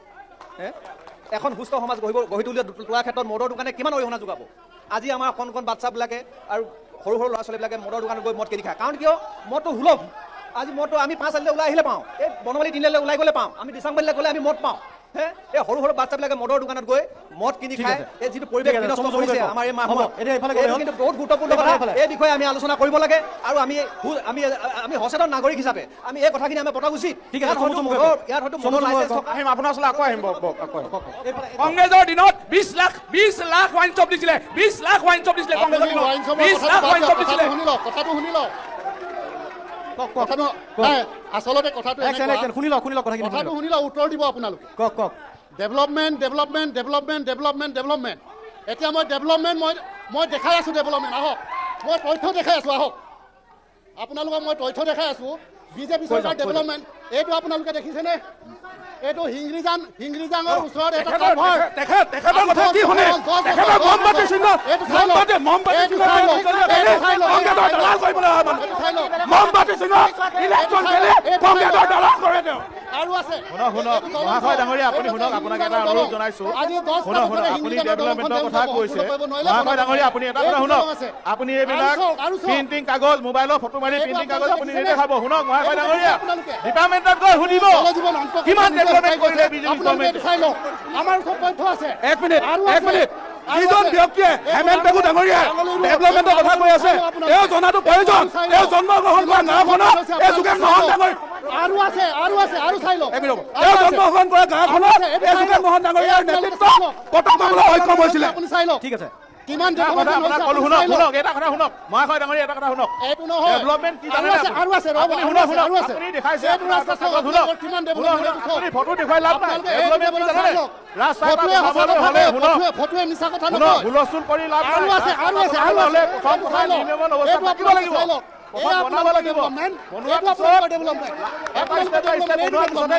এখন সুস্থ সমাজ গঢ়ি তোলাৰ ক্ষেত্ৰত মদৰ দোকানে কিমান অৰিহণা যোগাব? আজি আমাৰ কণ বাচ্চাবিলাকে আৰু সৰু সৰু ল'ৰা ছোৱালীবিলাকে মদৰ দোকানত গৈ মদ কিনি খায়। কাৰণ কিয়? মদটো সুলভ। আজি মদটো আমি 5 আলিলৈ ওলাই আহিলে পাওঁ, এই বনমালী 3 আলিলৈ ওলাই গ'লে পাওঁ, আমি দিচাংবাৰীলৈ গ'লে আমি মদ পাওঁ। এই সৰু সৰু বাচ্চাবিলাকে মদৰ দোকানত গৈ মদ কিনি খায়। এই যিটো পৰিৱেশ বিনষ্ট কৰিছে আমাৰ এই মাহত, কিন্তু বহুত গুৰুত্বপূৰ্ণ কথা। এই বিষয়ে আমি আলোচনা কৰিব লাগে আৰু আমি সচেতন নাগৰিক হিচাপে আমি এই কথাখিনি আমি পতা উচিত। ইয়াত হয়তো আপোনাৰ ওচৰলৈ আকৌ আহিম। কংগ্ৰেছৰ দিনত 20 লাখ ৱাইন শ্বপ দিছিলে, 20 লাখ ৱাইন শ্বপ দিছিলে কংগ্ৰেছৰ দিনত, 20 লাখ ৱাইন শ্বপ দিছিলে। কথাটো শুনি লওক। আচলতে কথাটো শুনি লওক, উত্তৰ দিব আপোনালোকে। কওক। ডেভেলপমেণ্ট। এতিয়া মই ডেভেলপমেণ্ট মই দেখাই আছো। ডেভেলপমেণ্ট আহক, মই তথ্য দেখাই আছো। আহক, আপোনালোকক মই তথ্য দেখাই আছো। বিজেপি চৰকাৰ ডেভেলপমেণ্ট এইটো আপোনালোকে দেখিছেনে? এইটো হিংৰিজাঙৰ ওচৰত এটা কালভাৰ। তেখেতৰ কথা কি শুনে? তেখেতৰ মমবাতি চিহ্ন মমবাতি চিহ্ন ইলেকশ্যন খেলে কংগ্ৰেছৰ দলাল কৰে তেওঁ। আৰু আছে শুনক মহাশয় ডাঙৰীয়া, আপুনি শুনক, আপোনাক এটা অনুৰোধ জনাইছো। শুনক, আপুনি ডেভেলপমেণ্টৰ কথা কৈছে। মহাশয় ডাঙৰীয়া, আপুনি এটা কথা শুনক, আপুনি এইবিলাক প্ৰিণ্টিং কাগজ, মোবাইলৰ ফটো মাৰি প্ৰিণ্টিং কাগজ আপুনি নেদেখাব। শুনক মহাশয় ডাঙৰীয়া, ডিপাৰ্টমেণ্টত গৈ শুনিব কিমান ডেভেলপমেণ্ট কৰিলে বিজেপি গভৰ্ণমেণ্টে। আমাৰ ওচৰত তথ্য আছে। এক মিনিট যিজন ব্যক্তিয়ে হেমেন পেগু ডাঙৰীয়া ডেভেলপমেণ্টৰ কথা কৈ আছে, তেওঁ জনাটো প্ৰয়োজন। তেওঁ জন্মগ্ৰহণ কৰা গাঁওখনত এই যোগেন মোহন ডাঙৰীয়া আৰু চাই লওক। তেওঁ জন্মগ্ৰহণ কৰা গাঁওখনত এই যোগেন মোহন ডাঙৰীয়াৰ নেতৃত্বত পতাকা পাবলৈ সক্ষম হৈছিলে। আপুনি চাই লওক। ঠিক আছে, কিমান শুনক এটা কথা শুনক মহাশয় ডাঙৰীয়া, এটা কথা শুনক। এইটো নহয়, ডেভেলপমেণ্ট কি জানে? আৰু আছে আপুনি দেখাইছে, আপুনি ফটো দেখুৱাই লাভ নাই। ডেভেলপমেণ্ট কি জানে? ফটোৱে মিছা কথা নহয়। হুলস্থুল কৰি লাভ নাই।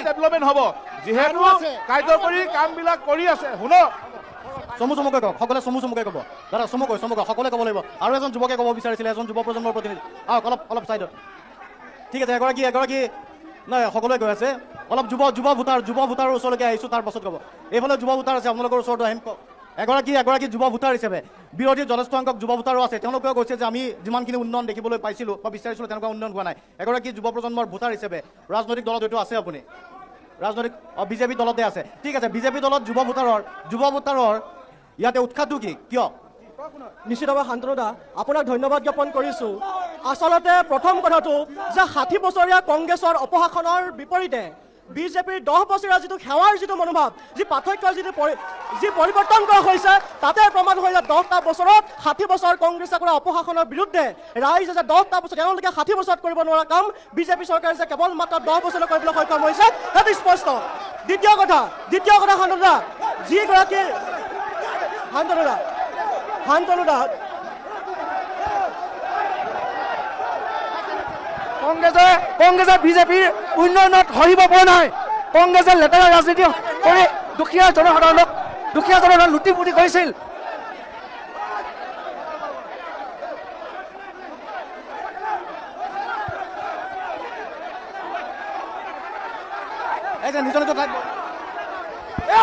ডেভেলপমেণ্ট হ'ব, যিহেতু কাৰ্যকৰী কামবিলাক কৰি আছে। শুনক, চমুকৈ কওক, সকলোৱে চমুকৈ ক'ব। দাদা চমুকৈ সকলোৱে ক'ব লাগিব। আৰু এজন যুৱকে ক'ব বিচাৰিছিলে, এজন যুৱ প্ৰজন্মৰ প্ৰতিনিধি। অলপ চাইডত। ঠিক আছে, এগৰাকী নহয়, সকলোৱে কৈ আছে। অলপ যুৱ ভোটাৰৰ ওচৰলৈকে আহিছোঁ, তাৰ পাছত ক'ব। এইফালে যুৱ ভোটাৰ আছে, আপোনালোকৰ ওচৰতো আহিম। এগৰাকী যুৱ ভোটাৰ হিচাপে বিৰোধীৰ যথেষ্ট সংখ্যক যুৱ ভোটাৰো আছে। তেওঁলোকেও কৈছে যে আমি যিমানখিনি উন্নয়ন দেখিবলৈ পাইছিলোঁ বা বিচাৰিছিলোঁ তেনেকুৱা উন্নয়ন হোৱা নাই। এগৰাকী যুৱ প্ৰজন্মৰ ভোটাৰ হিচাপে ৰাজনৈতিক দলত হয়তো আছে আপুনি, ৰাজনৈতিক বিজেপি দলতে আছে। ঠিক আছে, বিজেপি দলত যুৱ ভোটাৰৰ ইয়াতে উৎসাহটো কি, কিয়? নিশ্চিতভাৱে শান্তনু দা, আপোনাক ধন্যবাদ জ্ঞাপন কৰিছোঁ। আচলতে প্ৰথম কথাটো যে 60 বছৰীয়া কংগ্ৰেছৰ অপশাসনৰ বিপৰীতে বিজেপিৰ 10 বছৰীয়া যিটো সেৱাৰ যিটো মনোভাৱ, যি পাৰ্থক্য যি পৰিৱৰ্তন কৰা হৈছে, তাতে প্ৰমাণ হয় যে 10টা বছৰত 60 বছৰ কংগ্ৰেছে কৰা অপশাসনৰ বিৰুদ্ধে ৰাইজে যে 10টা বছৰ তেওঁলোকে 60 বছৰত কৰিব নোৱাৰা কাম বিজেপি চৰকাৰে যে কেৱল মাত্ৰ 10 বছৰত কৰিবলৈ সক্ষম হৈছে, সেইটো স্পষ্ট। দ্বিতীয় কথা শান্তনু দা, যিগৰাকী শান্তনু দা কংগ্ৰেছে বিজেপিৰ উন্নয়নত সহিব পৰা নাই। কংগ্ৰেছে লেতেৰা ৰাজনীতি কৰি দুখীয়া জনসাধাৰণক লুটি-পুটি কৰিছিল।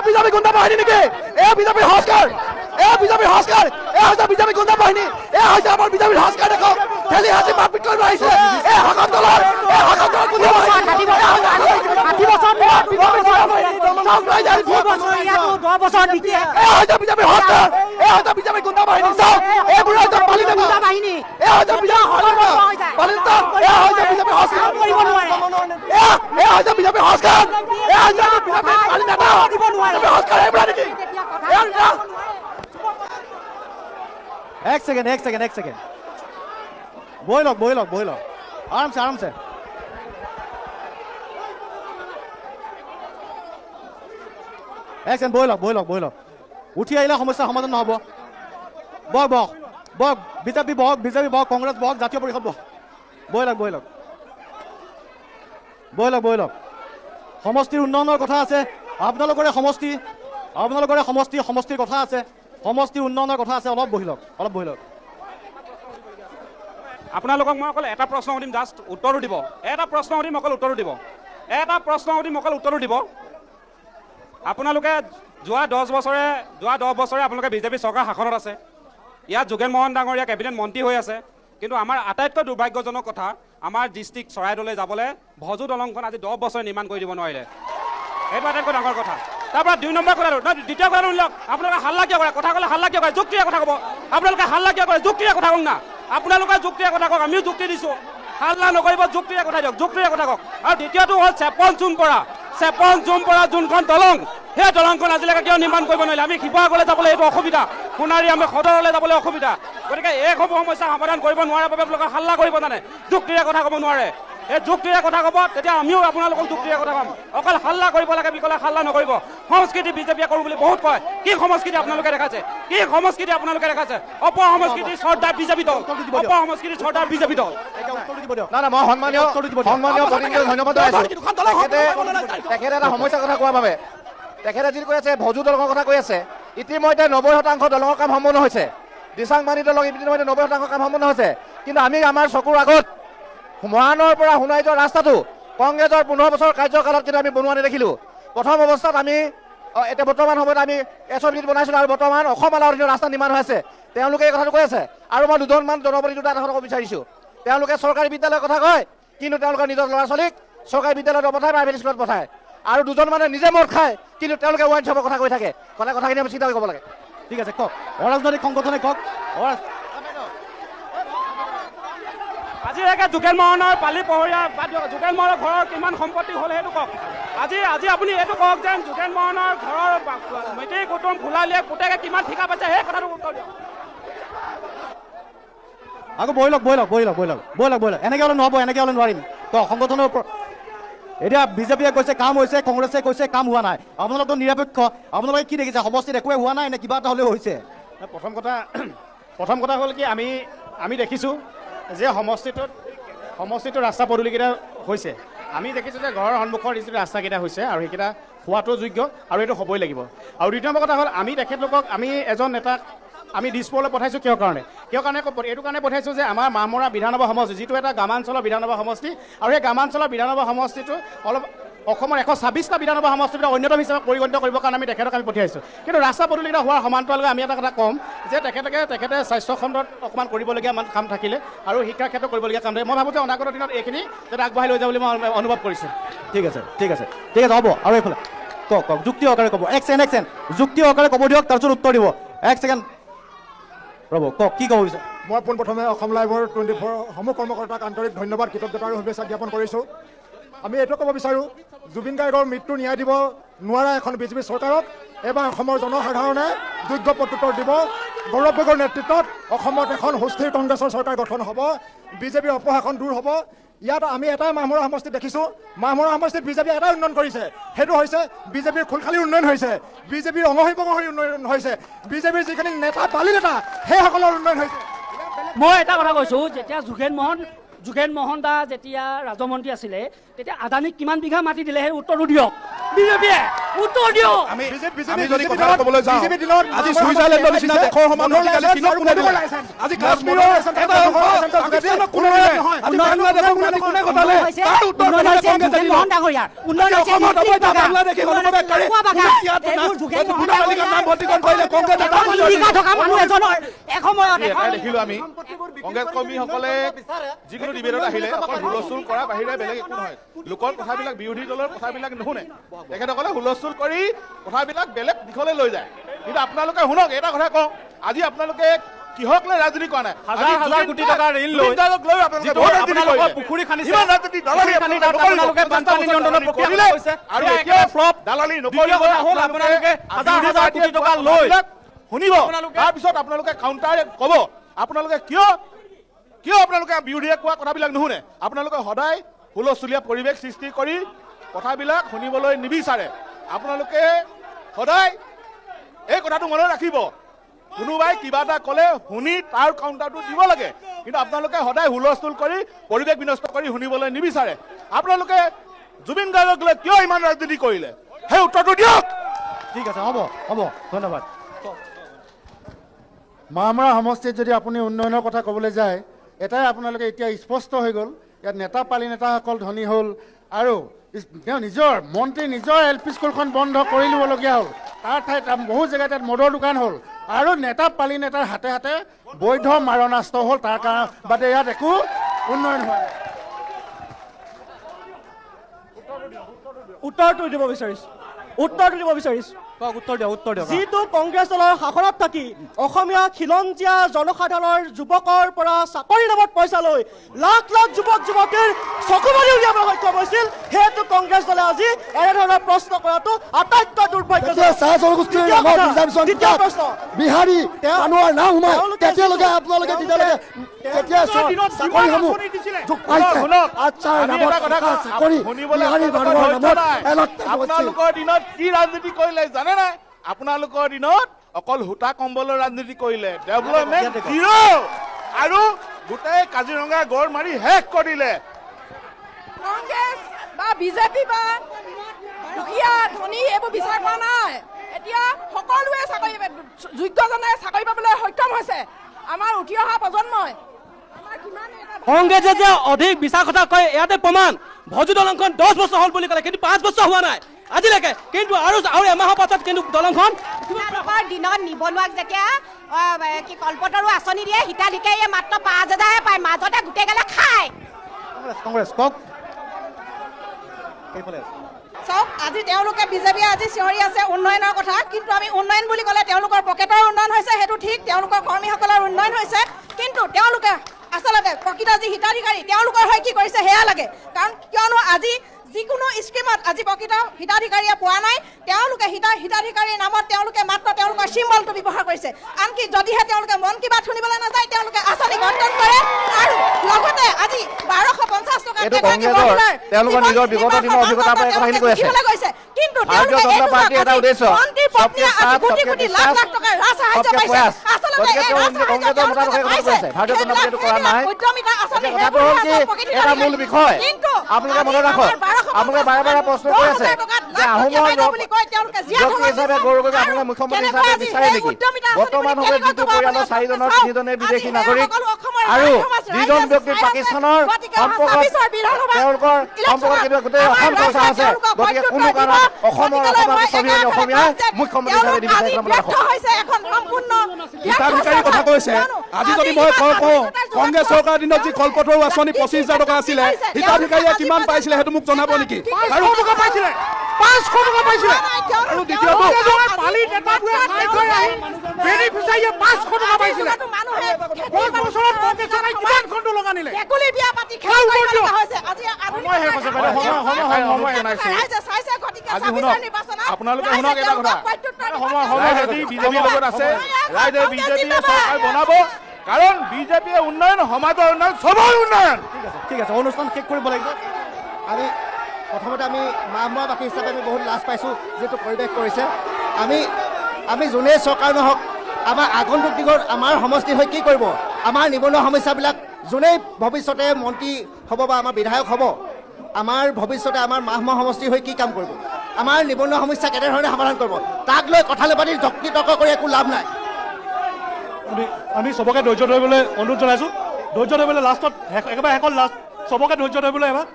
বিজেপি গুণ্ডা বাহিনী নেকি? বিজেপিৰ সংস্কাৰ, বিজেপি গুণ্ডা বাহিনী, হৈছে আমাৰ বিজেপিৰ সংস্কাৰ। দেখক ঠেলি হাঁচি মাৰপিট কৰিব আহিছে। শাসক দলৰ গুণ্ডা বাহিনী। 60 বছৰ বিজেপিৰ সংস্কাৰ, বিজেপি গুণ্ডা বাহিনী। চাওক এইবোৰ বিজেপি সংস্কাৰ, বিজেপি সংস্কাৰ, এক ছেকেণ্ড বহি লওক আৰামছে। এক ছেকেণ্ড বহি লওক। উঠি আহিলে সমস্যাৰ সমাধান নহ'ব। বহক বিজেপি বহক, কংগ্ৰেছ বহক, জাতীয় পৰিষদ বহক। বহি লওক। সমষ্টিৰ উন্নয়নৰ কথা আছে, আপোনালোকৰে সমষ্টিৰ কথা আছে, সমষ্টিৰ উন্নয়নৰ কথা আছে। অলপ বহি লওক। আপোনালোকক মই অকল এটা প্ৰশ্ন সুধিম, জাষ্ট উত্তৰো দিব। এটা প্ৰশ্ন সুধিম, অকল উত্তৰো দিব। আপোনালোকে যোৱা 10 বছৰে আপোনালোকে বিজেপি চৰকাৰ শাসনত আছে। ইয়াত যোগেন মহন ডাঙৰীয়া কেবিনেট মন্ত্ৰী হৈ আছে। কিন্তু আমাৰ আটাইতকৈ দুৰ্ভাগ্যজনক কথা, আমাৰ ডিষ্ট্ৰিক্ট চৰাইদেউলৈ যাবলৈ ভজু দলংখন আজি 10 বছৰে নিৰ্মাণ কৰি দিব নোৱাৰিলে। এইটো আটাইতকৈ ডাঙৰ কথা। তাৰপৰা 2 নম্বৰ কথাটো, দ্বিতীয় কথাটো শুনিলওক। আপোনালোকে হাল্লা কিয় কৰে? কথা ক'লে হাল্লা কিয় কৰে? যুক্তিৰে কথা ক'ব। আপোনালোকে হাল্লা কিয় কৰে? যুক্তিৰে কথা কওক না। আপোনালোকে যুক্তিৰে কথা কওক, আমিও যুক্তি দিছোঁ। হাল্লা নকৰিব, যুক্তিৰে কথা দিয়ক, যুক্তিৰে কথা কওক। আৰু দ্বিতীয়টো হ'ল চেপন জুমপৰা যোনখন দলং, সেই দলংখন আজিলৈকে কিয় নিৰ্মাণ কৰিব নোৱাৰিলে? আমি শিৱসাগৰলৈ যাবলৈ এইটো অসুবিধা, সোণাৰী আমি সদৰলৈ যাবলৈ অসুবিধা। গতিকে এইসমূহ সমস্যা সমাধান কৰিব নোৱাৰাৰ বাবে আপোনালোকে হাল্লা কৰিব জানে, যুক্তিৰে কথা ক'ব নোৱাৰে। এই যুক্তিৰে কথা ক'ব, তেতিয়া আমিও আপোনালোকক যুক্তিৰে কথা ক'ম। অকল হাল্লা কৰিব লাগে বুলি ক'লে হাল্লা নকৰিব। সংস্কৃতি বিজেপিয়ে কৰোঁ বুলি বহুত কয়। কি সংস্কৃতি আপোনালোকে দেখাইছে? অপসংস্কৃতি চৰ্দাৰ বিজেপি দল। মই সন্মানীয় প্ৰতিনিধিক ধন্যবাদ জনাইছোঁ। তেখেতে এটা সমস্যাৰ কথা কোৱাৰ বাবে। তেখেতে যি কৈ আছে ভজু দলঙৰ কথা কৈ আছে, ইতিমধ্যে 90% দলঙৰ কাম সম্পূৰ্ণ হৈছে। দিচাংমানী দলং ইতিমধ্যে 90% কাম সম্পূৰ্ণ হৈছে। কিন্তু আমি আমাৰ চকুৰ আগত মৰাণৰ পৰা সোণাৰী যোৱা ৰাস্তাটো কংগ্ৰেছৰ 15 বছৰ কাৰ্যকালত কিন্তু আমি বনোৱা নেদেখিলোঁ। প্ৰথম অৱস্থাত আমি এতিয়া বৰ্তমান সময়ত আমি SOBT বনাইছিলোঁ, আৰু বৰ্তমান অসম আলাৰ অধীনত ৰাস্তা নিৰ্মাণ হৈ আছে। তেওঁলোকে এই কথাটো কৈ আছে। আৰু মই দুজনমান জনপ্ৰতিনিধি এটা কথা ক'ব বিচাৰিছোঁ। তেওঁলোকে চৰকাৰী বিদ্যালয়ৰ কথা কয়, কিন্তু তেওঁলোকে নিজৰ ল'ৰা ছোৱালীক চৰকাৰী বিদ্যালয়ত নপঠায়, প্ৰাইভেট স্কুলত পঠায়। আৰু দুজন মানে নিজে মদ খায়, কিন্তু তেওঁলোকে ৱাইন শ্বপৰ কথা কৈ থাকে। কথাখিনি আমি চিন্তা কৰিব লাগে। ঠিক আছে, কওক। অৰাজনৈতিক সংগঠনে কওক। আজিলৈকে যোগেন মহনৰ পালি পহৰীয়া যোগেন মহনৰ ঘৰৰ কিমান সম্পত্তি হ'ল সেইটো কওক। আজি আপুনি এইটো কওক যেন যোগেন মহনৰ ঘৰৰ মিতিৰ কুটুম ফুলালীয়ে পুতেকে কিমান ঠিকা পাইছে, সেই কথাটো উত্তৰ দিয়ক। আকৌ বহি লওক। এনেকৈ হ'লে নহ'ব, এনেকৈ হ'লে নোৱাৰিম। সংগঠনৰ এতিয়া বিজেপিয়ে কৈছে কাম হৈছে, কংগ্ৰেছে কৈছে কাম হোৱা নাই। আপোনালোকতো নিৰপেক্ষ, আপোনালোকে কি দেখিছে? সমষ্টিত একোৱে হোৱা নাই নে কিবা এটা হ'লেও হৈছে? প্ৰথম কথা হ'ল কি, আমি দেখিছোঁ যে সমষ্টিটোত ৰাস্তা পদূলিকেইটা হৈছে। আমি দেখিছোঁ যে ঘৰৰ সন্মুখৰ যিটো ৰাস্তাকেইটা হৈছে, আৰু সেইকেইটা হোৱাটো যোগ্য আৰু এইটো হ'বই লাগিব। আৰু দ্বিতীয় নম্বৰ কথা হ'ল আমি তেখেতলোকক আমি এজন নেতাক আমি দিছপুৰলৈ পঠাইছোঁ কিয় কাৰণে এইটো কাৰণে পঠাইছোঁ যে আমাৰ মাহমৰা বিধানসভা সমষ্টি যিটো এটা গ্ৰামাঞ্চলৰ বিধানসভা সমষ্টি আৰু সেই গ্ৰামাঞ্চলৰ বিধানসভা সমষ্টিটো অলপ অসমৰ 126টা বিধানসভা সমষ্টিৰ ভিতৰত অন্যতম হিচাপে পৰিগণিত কৰিবৰ কাৰণে আমি তেখেতক আমি পঠিয়াইছোঁ। কিন্তু ৰাস্তা পদূলিকেইটা হোৱাৰ সমান্তৰালকৈ আমি এটা কথা ক'ম যে তেখেতে স্বাস্থ্য খণ্ডত অকণমান কৰিবলগীয়া কাম থাকিলে আৰু শিক্ষাৰ ক্ষেত্ৰত কৰিবলগীয়া কাম থাকে। মই ভাবোঁ যে অনাগত দিনত এইখিনি যাতে আগবঢ়াই লৈ যাওঁ বুলি মই অনুভৱ কৰিছোঁ। ঠিক আছে হ'ব। আৰু এইফালে কওক যুক্তি সহকাৰে ক'ব। এক ছেকেণ্ড যুক্তি সহকাৰে ক'ব দিয়ক, তাৰপিছত উত্তৰ দিব। এক ছেকেণ্ড ৰ'ব, কওক কি ক'ব বিচাৰে? মই পোনপ্ৰথমে অসম লাইভৰ 24 সমূহ কৰ্মকৰ্তাক আন্তৰিক ধন্যবাদ কৃতজ্ঞতা আৰু শুভেচ্ছা জ্ঞাপন কৰিছোঁ। আমি এইটো ক'ব বিচাৰোঁ, জুবিন গাৰ্গৰ মৃত্যু ন্যায় দিব নোৱাৰা এখন বিজেপি চৰকাৰক এবাৰ অসমৰ জনসাধাৰণে যোগ্য প্ৰত্যুত্তৰ দিব। গৌৰৱ গগৈৰ নেতৃত্বত অসমত এখন সুস্থিৰ কংগ্ৰেছৰ চৰকাৰ গঠন হ'ব, বিজেপিৰ অপশাসন দূৰ হ'ব। ইয়াত আমি এটাই মাহমৰা সমষ্টিত দেখিছোঁ, মাহমৰা সমষ্টিত বিজেপি এটাই উন্নয়ন কৰিছে, সেইটো হৈছে বিজেপিৰ খোলখালী উন্নয়ন হৈছে, বিজেপিৰ অঙহী বঙহী উন্নয়ন হৈছে, বিজেপিৰ যিখিনি নেতা বালি নেতা সেইসকলৰ উন্নয়ন হৈছে। মই এটা কথা কৈছোঁ, যেতিয়া যোগেন মোহন দা যেতিয়া ৰাজমন্ত্ৰী আছিলে তেতিয়া আদানীক কিমান বিঘা মাটি দিলে সেই উত্তৰটো দিয়ক বিজেপিয়ে, উত্তৰ দিয়ক। আমি যদি কথা ক'বলৈ যাওঁ, আজি ছুইজাৰলেণ্ডৰ নিচিনা দেশৰ সমান আজি কাশ্মীৰৰ এটা পাকিস্তানক কোনে কোনে ঘটালে তাৰ উত্তৰ অসমত বাংলাদেশী অনুপ্ৰৱেশকাৰী নাম ভৰ্তিকৰণ কৰিলে দেখিলোঁ আমি কংগ্ৰেছ কৰ্মীসকলে যিকোনো ডিবেটত আহিলে অকল হুলস্থুল কৰা বাহিৰে বেলেগ একো নহয়। লোকৰ কথাবিলাক বিৰোধী দলৰ কথাবিলাক নুশুনে, তেখেতসকলে হুলস্থুল কৰি কথাবিলাক বেলেগ দিশলৈ লৈ যায়। কিন্তু আপোনালোকে শুনক, এটা কথা কওঁ, আজি আপোনালোকে কিহক লৈ ৰাজনীতি কৰা নাই? হাজাৰ কোটি টকা ঋণ লৈ পুখুৰী খান্দিছে, আৰু এতিয়া ফ্লপ দালালি নকৰিব। আপোনালোকে হাজাৰ কোটি টকা লৈ শুনিব, তাৰপিছত আপোনালোকে কাউণ্টাৰ ক'ব। আপোনালোকে কিয় আপোনালোকে বিৰোধীয়ে কোৱা কথাবিলাক নুশুনে? আপোনালোকে সদায় হুলস্থুলীয়া পৰিৱেশ সৃষ্টি কৰি কথাবিলাক শুনিবলৈ নিবিচাৰে। আপোনালোকে সদায় এই কথাটো মনত ৰাখিব, কোনোবাই কিবা এটা ক'লে শুনি তাৰ কাউণ্টাৰটো দিব লাগে, কিন্তু আপোনালোকে সদায় হুলস্থুল কৰি পৰিৱেশ বিনষ্ট কৰি শুনিবলৈ নিবিচাৰে। আপোনালোকে জুবিন গাৰ্গক লৈ কিয় ইমান ৰাজনীতি কৰিলে সেই উত্তৰটো দিয়ক। ঠিক আছে, হ'ব ধন্যবাদ। মাহমৰা সমষ্টিত যদি আপুনি উন্নয়নৰ কথা ক'বলৈ যায়, এটাই আপোনালোকে এতিয়া স্পষ্ট হৈ গ'ল, ইয়াত নেতা পালি নেতাসকল ধনী হ'ল আৰু তেওঁ নিজৰ মন্ত্ৰী নিজৰ LP স্কুলখন বন্ধ কৰি ল'বলগীয়া হ'ল। তাৰ ঠাইত বহু জেগাত ইয়াত মদৰ দোকান হ'ল আৰু নেতা পালি নেতাৰ হাতে হাতে বৈধ মাৰণাস্ত্ৰ হ'ল। তাৰ কাৰণে বাদে ইয়াত একো উন্নয়ন হোৱা নাই। উত্তৰটো দিব বিচাৰিছোঁ। উত্তৰ দিয়ক। যিটো কংগ্ৰেছ দলৰ শাসনত থাকি অসমীয়া খিলঞ্জীয়া জনসাধাৰণৰ যুৱকৰ পৰা চাকৰি নামত পইচা লৈ লাখ লাখ যুৱক যুৱতীৰ চকুমাৰি উলিয়াব সক্ষম হৈছিল, সেইটো কংগ্ৰেছ দলে আজি এনেধৰণৰ প্ৰশ্ন কৰাটো আটাইতকৈ দুৰ্ভাগ্য। বিহাৰী মানুহৰ নাম সোমাই তেতিয়ালৈকে আপোনালোকে চাকৰিসমূহ আপোনালোকৰ দিনত কি ৰাজনীতি কৰিলে জানে নাই? আপোনালোকৰ দিনত অকল সূতা কম্বলৰ ৰাজনীতি কৰিলে, ডেভেলপমেণ্ট জিৰ' আৰু গোটেই কাজিৰঙা গড় মাৰি শেষ কৰিলে। কংগ্ৰেছ বা বিজেপি বা দুখীয়া ধনী এইবোৰ বিচাৰ কৰা নাই। এতিয়া সকলোৱে যোগ্যজনে চাকৰি পাবলৈ সক্ষম হৈছে। আমাৰ উঠি অহা প্ৰজন্মই কংগ্ৰেছে যে অধিক বিচাৰ কথা কয় ইয়াতে প্ৰমাণ। ভজু দলংখন 10 বছৰ হ'ল বুলি ক'লে, কিন্তু 5 বছৰ হোৱা নাই আজিলৈকে, কিন্তু আৰু এমাহৰ পাছত কিন্তু দলংখন দিনত নিবনুৱাক যেতিয়া কি কল্পতৰু আঁচনি দিয়ে, হিতাধিকাৰীয়ে মাত্ৰ 5,000হে পায়, মাজতে গোটেই গালে খায়। কংগ্ৰেছ কওক। চাওক, আজি তেওঁলোকে বিজেপিয়ে আজি চিঞৰি আছে উন্নয়নৰ কথা, কিন্তু আমি উন্নয়ন বুলি ক'লে তেওঁলোকৰ পকেটৰ উন্নয়ন হৈছে, সেইটো ঠিক, তেওঁলোকৰ কৰ্মীসকলৰ উন্নয়ন হৈছে, কিন্তু তেওঁলোকে আচলতে প্ৰকৃত যি হিতাধিকাৰী তেওঁলোকৰ হৈ কি কৰিছে সেয়া লাগে। কাৰণ কিয়নো আজি যিকোনো স্কিমত আজি প্ৰকৃত হিতাধিকাৰীয়ে পোৱা নাই, তেওঁলোকে হিতাধিকাৰীৰ নামত তেওঁলোকে মাত্ৰ তেওঁলোকৰ চিম্বলটো ব্যৱহাৰ কৰিছে। আনকি যদিহে তেওঁলোকে মন কিবা শুনিবলৈ নাযায়, তেওঁলোকে আঁচনি বণ্টন কৰে আৰু লগতে আজি 1250 টকা তেওঁলোকৰ নিজৰ বিগত দিনৰ অভিজ্ঞতাৰ পৰা কথাখিনি কৈ আছে। কিন্তু ভাৰতীয় জনতা পাৰ্টীৰ এটা উদ্দেশ্য মন্ত্ৰীৰ পত্নীয়ে আজি কোটি কোটি লাখ লাখ টকাৰ ৰাজ সাহায্য পাইছে। আচলতে এই ৰাজ সাহায্য ভাৰতীয় জনতা পাৰ্টীটো কৰা নাই। কথাটো হ'ল কি এটা মূল বিষয় আপোনালোকে মনত ৰাখক। আপোনালোকে বাৰে বাৰে প্ৰশ্ন কৰি আছে যে আহোমৰ ব্যক্তি হিচাপে গৌৰৱ কৰি আপোনালোকে মুখ্যমন্ত্ৰী হিচাপে বিচাৰে নেকি? বৰ্তমান সময়ত যিটো পৰিয়ালৰ 4জনৰ 3জনে বিদেশী নাগৰিক আৰু 2জন ব্যক্তি পাকিস্তানৰ সম্পৰ্কত তেওঁলোকৰ সম্পৰ্কত কেতিয়াবা গোটেই অসম চৰ্চা আছে। গতিকে কোনো কাৰণত অসমৰ অসমীয়াই মুখ্যমন্ত্ৰী হিচাপে নিবিচাৰে। হিতাধিকাৰীৰ কথা কৈছে। আজি যদি মই কওঁ কংগ্ৰেছ চৰকাৰৰ দিনত যি কল্পতৰু আঁচনি 25,000 টকা আছিলে, হিতাধিকাৰীয়ে কিমান পাইছিলে সেইটো মোক জনাব নেকি? আৰু 500 টকা পাইছিলে। আৰু দ্বিতীয়টো পালিত এটা বেনিফিচিয়াৰীয়ে 500 টকা পাইছিলে। 5 বছৰত কংগ্ৰেছ চৰকাৰে কিমান খণ্ড লগা নিলে? একুলি বিয়া পাতি খেল কৰিব লগা হৈছে। আজি সময় শেষ হৈছে বাইদেউ, সময় জনাইছোঁ। আজি শুনক, আপোনালোকে শুনক এটা কথা, সময় যদি বিজেপিৰ লগত আছে, ৰাইজে বিজেপিয়ে চৰকাৰ বনাব, কাৰণ বিজেপিয়ে উন্নয়ন, সমাজৰ উন্নয়ন, চবৰ উন্নয়ন। ঠিক আছে, অনুষ্ঠান শেষ কৰিব লাগিব। আমি প্ৰথমতে আমি মাহমৰাবাসী হিচাপে আমি বহুত লাজ পাইছোঁ যিটো পৰিৱেশ কৰিছে। আমি যোনেই চৰকাৰ নহওক, আমাৰ আগন্তুক দিনত আমাৰ সমষ্টি হৈ কি কৰিব, আমাৰ নিবনুৱা সমস্যাবিলাক যোনেই ভৱিষ্যতে মন্ত্ৰী হ'ব বা আমাৰ বিধায়ক হ'ব, আমাৰ ভৱিষ্যতে আমাৰ মাহমৰা সমষ্টি হৈ কি কাম কৰিব, আমাৰ নিবনুৱা সমস্যা কেনেধৰণে সমাধান কৰিব, তাক লৈ কথালৈ পাতি যুক্তি তৰ্ক কৰি একো লাভ নাই। আমি চবকে ধৈৰ্য ধৰিবলৈ অনুৰোধ জনাইছোঁ। ধৈৰ্য ধৰিবলৈ লাষ্টত একেবাৰে শেষত লাষ্ট চবকে ধৈৰ্য ধৰিবলৈ এবাৰ।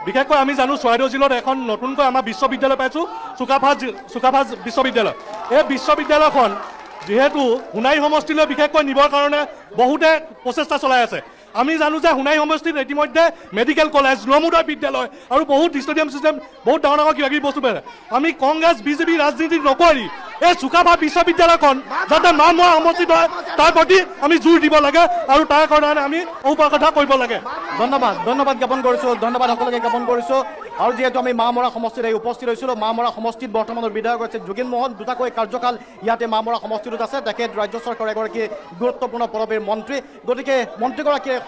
বিশেষকৈ আমি জানো চৰাইদেউ জিলাত এখন নতুনকৈ আমাৰ বিশ্ববিদ্যালয় পাইছোঁ, চুকাফা বিশ্ববিদ্যালয়। এই বিশ্ববিদ্যালয়খন যিহেতু সোণাৰী সমষ্টিলৈ বিশেষকৈ নিবৰ কাৰণে বহুতে প্ৰচেষ্টা চলাই আছে। আমি জানো যে সোণাৰী সমষ্টিত ইতিমধ্যে মেডিকেল কলেজ, নমোদয় বিদ্যালয় আৰু বহুত ষ্টেডিয়াম চিষ্টেম, বহুত ডাঙৰ ডাঙৰ কিবা কিবি বস্তু পাইছে। আমি কংগ্ৰেছ বিজেপি ৰাজনীতি নকৰি এই চুকাফা বিশ্ববিদ্যালয়খন যাতে মাহমৰা সমষ্টিত হয় তাৰ প্ৰতি আমি জোৰ দিব লাগে আৰু তাৰ কাৰণে আমি ঔপকথা কৰিব লাগে। ধন্যবাদ জ্ঞাপন কৰিছোঁ, ধন্যবাদ সকলোকে জ্ঞাপন কৰিছোঁ। আৰু যিহেতু আমি মাহমৰা সমষ্টিত উপস্থিত হৈছিলোঁ, মাহমৰা সমষ্টিত বৰ্তমানৰ বিধায়ক হৈছে যোগেন মোহন, দুটাকৈ কাৰ্যকাল ইয়াতে মাহমৰা সমষ্টিটোত আছে। তেখেত ৰাজ্য চৰকাৰৰ এগৰাকী গুৰুত্বপূৰ্ণ পদবীৰ মন্ত্ৰী। গতিকে মন্ত্ৰীগৰাকীয়ে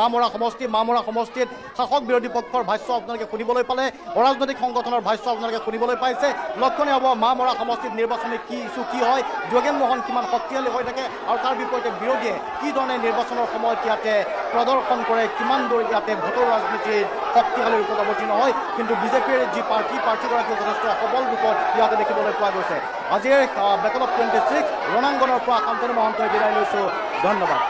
মাহমৰা সমষ্টিত শাসক বিৰোধী পক্ষৰ ভাষ্য আপোনালোকে শুনিবলৈ পালে, অৰাজনৈতিক সংগঠনৰ ভাষ্য আপোনালোকে শুনিবলৈ পাইছে। লক্ষণীয় হ'ব মাহমৰা সমষ্টিত নিৰ্বাচনী কি ইছ্যু কি হয়, যোগেন মোহন কিমান শক্তিশালী হৈ থাকে আৰু তাৰ বিপৰীতে বিৰোধীয়ে কি ধৰণে নিৰ্বাচনৰ সময়ত ইয়াতে প্ৰদৰ্শন কৰে, কিমান দূৰ ইয়াতে ভোটৰ ৰাজনীতিৰ শক্তিশালী ৰূপত অৱতীৰ্ণ হয়। কিন্তু বিজেপিৰ যি প্ৰাৰ্থীগৰাকী যথেষ্ট সবল ৰূপত ইয়াতে দেখিবলৈ পোৱা গৈছে। আজিৰ বেটল অফ 26 ৰণাংগনৰ পৰা শান্তনু মহন্তই বিদায় লৈছোঁ। ধন্যবাদ।